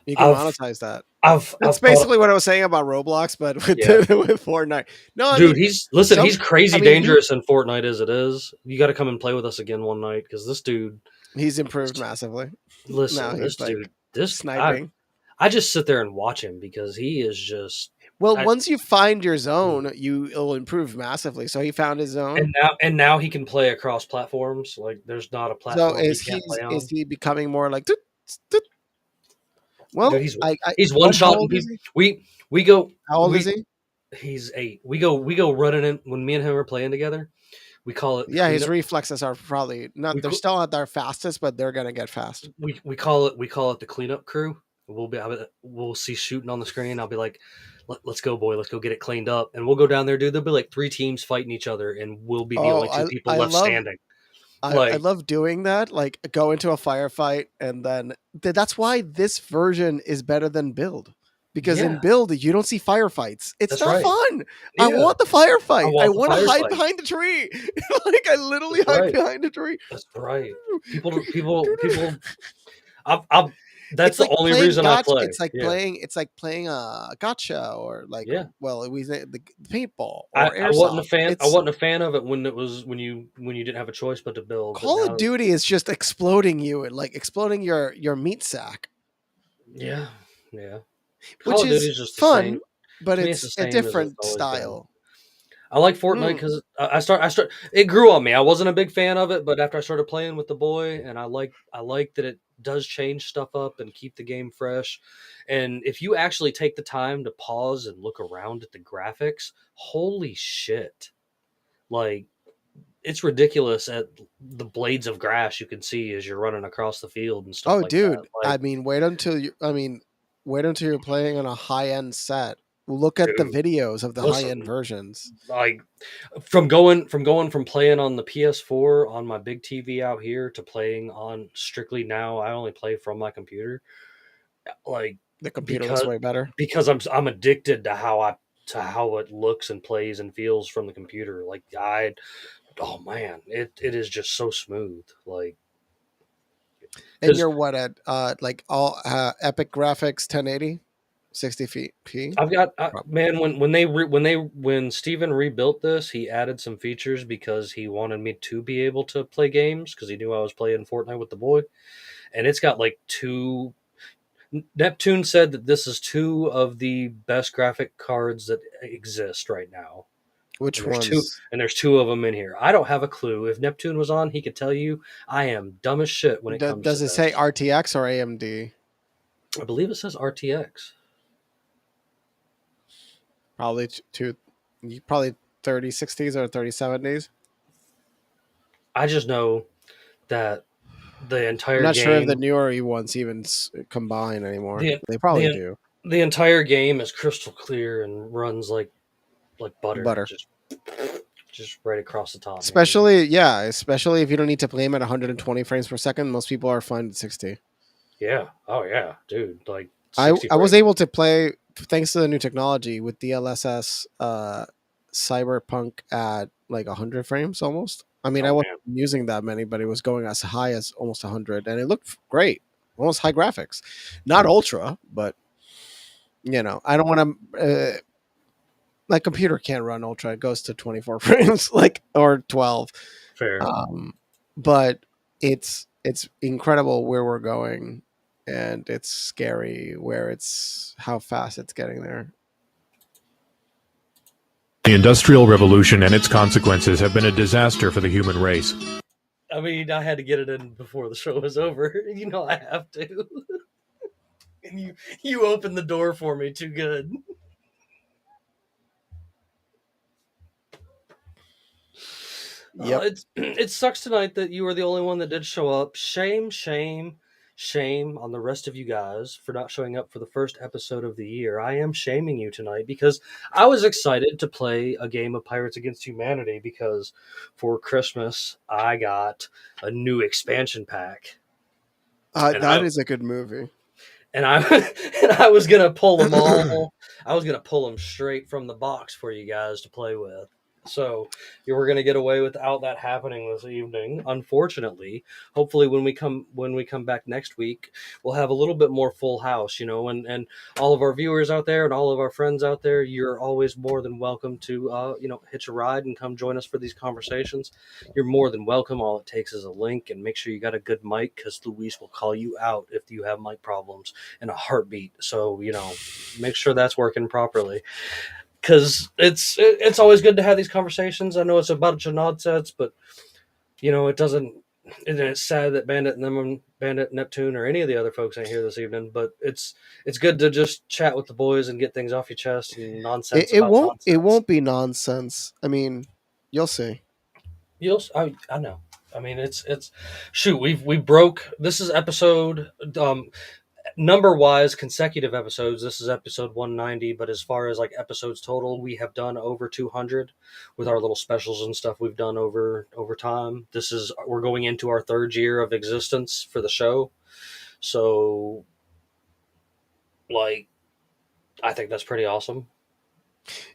You can I've monetize that. I've That's thought, basically what I was saying about Roblox, but with yeah, with Fortnite. No, I dude. mean He's some. I crazy mean dangerous in Fortnite as it is. You got to come and play with us again one night because this dude. he's improved massively. Now Listen, he's this like dude, this sniping. I just sit there and watch him because he is just Well, I, once you find your zone, it'll improve massively. So he found his zone. and now he can play across platforms. Like there's not a So platform he can't play is on. he becoming more like? Toot, toot? Dude, Well, I he's one what? How shotting old is people. he? We go How old is we he? he's 8. We go running in when me and him are playing together. We call it the Yeah, his cleanup. reflexes are probably not. We They're cl- still not their fastest, but they're gonna get fast. we call it the cleanup crew. We'll see shooting on the screen. I'll be like, let's go, boy, let's go get it cleaned up, and we'll go down there, dude. There'll be like 3 teams fighting each other, and we'll be the Oh, only 2 people I left love standing. I Like, love doing that. Like go into a firefight, and then that's why this version is better than build. Because in yeah, build you don't see firefights. It's that's not right. fun. I Yeah, want the I firefight. I want the want to hide firefight. behind the tree. Like I literally That's hide right. behind a tree. That's right. People. I that's It's the like only playing reason I gotcha. play. Yeah, It's like playing a gotcha or like yeah. well we say the paintball or I wasn't a airsoft. fan. I It's wasn't a fan of it when it was when you didn't have a choice but to build. But Call of now, Duty is just exploding you and like exploding your meat sack, yeah, yeah. Call which of Duty is is just the same. fun, but To me, it's it's the a same as it's different always been. style. I like Fortnite Hmm. because I start. It grew on me. I wasn't a big fan of it, but after I started playing with the boy, and I like that it does change stuff up and keep the game fresh. And if you actually take the time to pause and look around at the graphics, holy shit! Like it's ridiculous at the blades of grass you can see as you're running across the field and stuff Oh, like that. dude. Like, Wait until you're playing on a high end set. Look at the dude, videos of the high end listen, versions. like from playing on the PS4 on my big TV out here to playing on strictly now I only play from my computer like The computer looks because way better. I'm addicted to how it looks and plays and feels from the computer like I oh man it is just so smooth like And cuz you're what at like all epic graphics 1080 60 feet p. I've got man when Steven rebuilt this, he added some features because he wanted me to be able to play games because he knew I was playing Fortnite with the boy, and it's got like two. Neptune said that this is two of the best graphic cards that exist right now, Which and ones? there's two of them in here. I don't have a clue. If Neptune was on, he could tell you. I am dumb as shit when it comes to Does it say this. RTX or AMD? I believe it says RTX. Probably probably 3060s or 3070s. I just know that the I'm entire not sure if the game newer ones even combine anymore. the They probably the do. the entire game is crystal clear and runs like butter, Butter. just right across the top, man. Especially if you don't need to play them at 120 frames per second. Most people are fine at 60. Yeah, oh yeah, dude, like I 60 I was frames. able to play thanks to the new technology with DLSS Cyberpunk at like 100 frames almost. I mean, I Oh wasn't man, using that many, but it was going as high as almost 100, and it looked great, almost high graphics. Not ultra, but I don't want to. My computer can't run ultra; it goes to 24 frames, like or 12. fair. But it's incredible where we're going, and it's scary where it's how fast it's getting there. The Industrial Revolution and its consequences have been a disaster for the human race. I mean, I had to get it in before the show was over. You know, I have to. And you opened the door for me too good. Yep. It sucks tonight that you were the only one that did show up. Shame, shame, shame on the rest of you guys for not showing up for the first episode of the year. I am shaming you tonight because I was excited to play a game of Pirates Against Humanity because for Christmas I got a new expansion pack. And That I is a good movie. and I and I was gonna pull them all. I was gonna pull them straight from the box for you guys to play with. So you were gonna get away without that happening this evening. Unfortunately, hopefully when we come back next week, we'll have a little bit more full house. You know, and all of our viewers out there and all of our friends out there, you're always more than welcome to hitch a ride and come join us for these conversations. You're more than welcome. All it takes is a link, and make sure you got a good mic because Luis will call you out if you have mic problems in a heartbeat. So make sure that's working properly because it's always good to have these conversations. I know it's a bunch of nonsense, but it doesn't. And it's sad that Bandit Neptune, or any of the other folks ain't here this evening. But it's good to just chat with the boys and get things off your chest and It, nonsense it about won't it nonsense. won't be nonsense. I mean, you'll see. I know. I mean, it's shoot. We broke. This is episode number wise consecutive episodes. This is episode 190. But as far as like episodes total, we have done over 200 with our little specials and stuff we've done over time. We're going into our third year of existence for the show. So like, I think that's pretty awesome.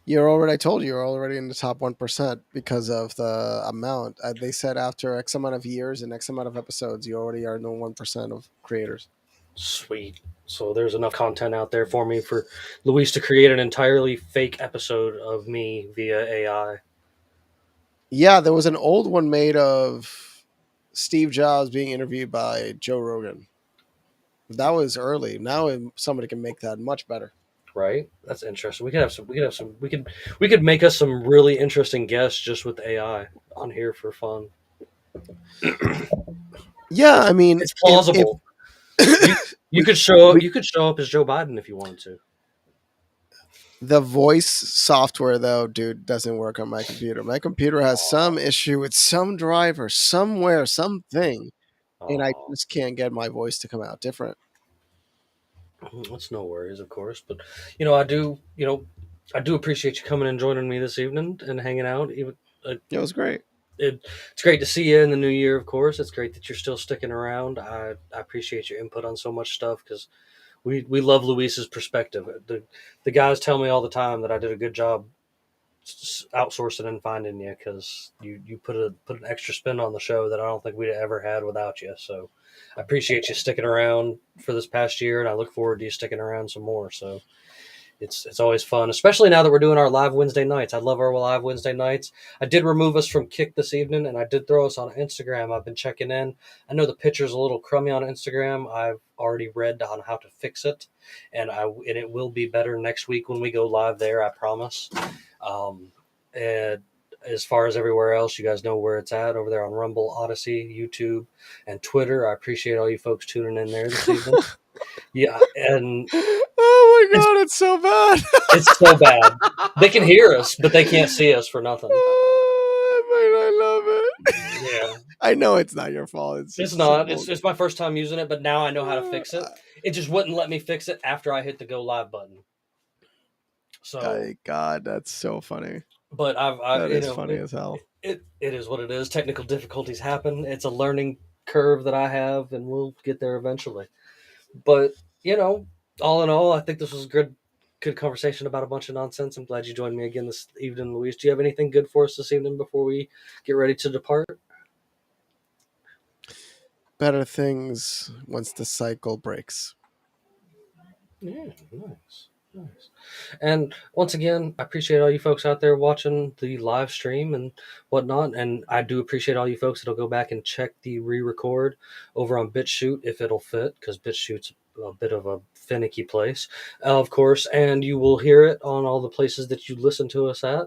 I told you, you're already in the top 1% because of the amount. They said after X amount of years and X amount of episodes, you already are in the 1% of creators. Sweet. So there's enough content out there for me for Luis to create an entirely fake episode of me via AI. Yeah, there was an old one made of Steve Jobs being interviewed by Joe Rogan. That was early. Now somebody can make that much better. right? That's interesting. We could make us some really interesting guests just with AI on here for fun. Yeah, I mean, It's if plausible. You, you we could show we you could show up as Joe Biden if you wanted to. the voice software though, dude, doesn't work on my computer. My computer has some issue with some driver somewhere, something, and I Oh, just can't get my voice to come out different. that's no worries, of course. But I do appreciate you coming and joining me this evening and hanging out. Even uh, It was great. it's great to see you in the new year, of course. It's great that you're still sticking around. I appreciate your input on so much stuff because we love Luis's perspective. The guys tell me all the time that I did a good job outsourcing and finding you because you put an extra spin on the show that I don't think we'd ever had without you. So I appreciate you sticking around for this past year, and I look forward to you sticking around some more. So it's always fun, especially now that we're doing our live Wednesday nights. I love our live Wednesday nights. I did remove us from Kick this evening, and I did throw us on Instagram. I've been checking in. I know the picture's a little crummy on Instagram. I've already read on how to fix it, and it will be better next week when we go live there. I promise. And as far as everywhere else, you guys know where it's at over there on Rumble, Odyssey, YouTube, and Twitter. I appreciate all you folks tuning in there this evening. Yeah, and Oh my it's god, it's so bad. it's so bad. They can hear us, but they can't see us for nothing. I love it. Yeah, I know it's not your fault. It's it's just not. simple. It's my first time using it, but now I know how to fix it. It just wouldn't let me fix it after I hit the go live button. So, God, that's so funny. but That is funny as hell. it is what it is. Technical difficulties happen. It's a learning curve that I have, and we'll get there eventually. But all in all, I think this was a good conversation about a bunch of nonsense. I'm glad you joined me again this evening, Luis. Do you have anything good for us this evening before we get ready to depart? Better things once the cycle breaks. Yeah, nice. Nice. And once again, I appreciate all you folks out there watching the live stream and whatnot. And I do appreciate all you folks that'll go back and check the re-record over on BitChute if it'll fit, because BitChute's a bit of a finicky place, of course. And you will hear it on all the places that you listen to us at.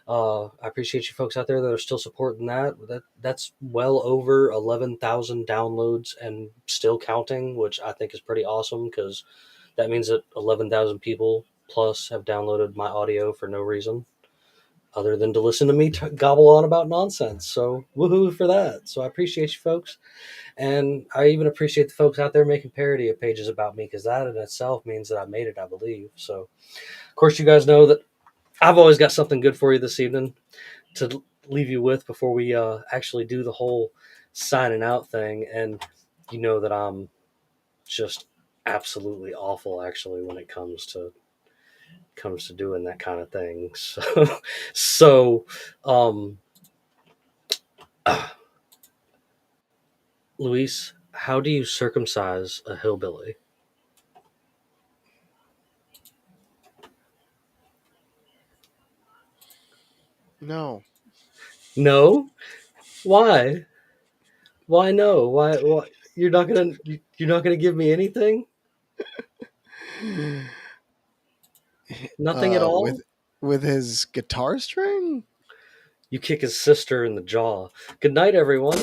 I appreciate you folks out there that are still supporting that. That's well over 11,000 downloads and still counting, which I think is pretty awesome because that means that 11,000 people plus have downloaded my audio for no reason other than to listen to me gobble on about nonsense. So, woohoo for that. So, I appreciate you folks. And I even appreciate the folks out there making parody of pages about me because that in itself means that I made it, I believe. So, of course, you guys know that I've always got something good for you this evening to leave you with before we actually do the whole signing out thing. And you know that I'm just absolutely awful actually when it comes to doing that kind of thing. So um Luis, how do you circumcise a hillbilly? No. No? Why no? Why you're not gonna give me anything? Nothing at Uh all? with with his guitar string? You kick his sister in the jaw. Good night, everyone.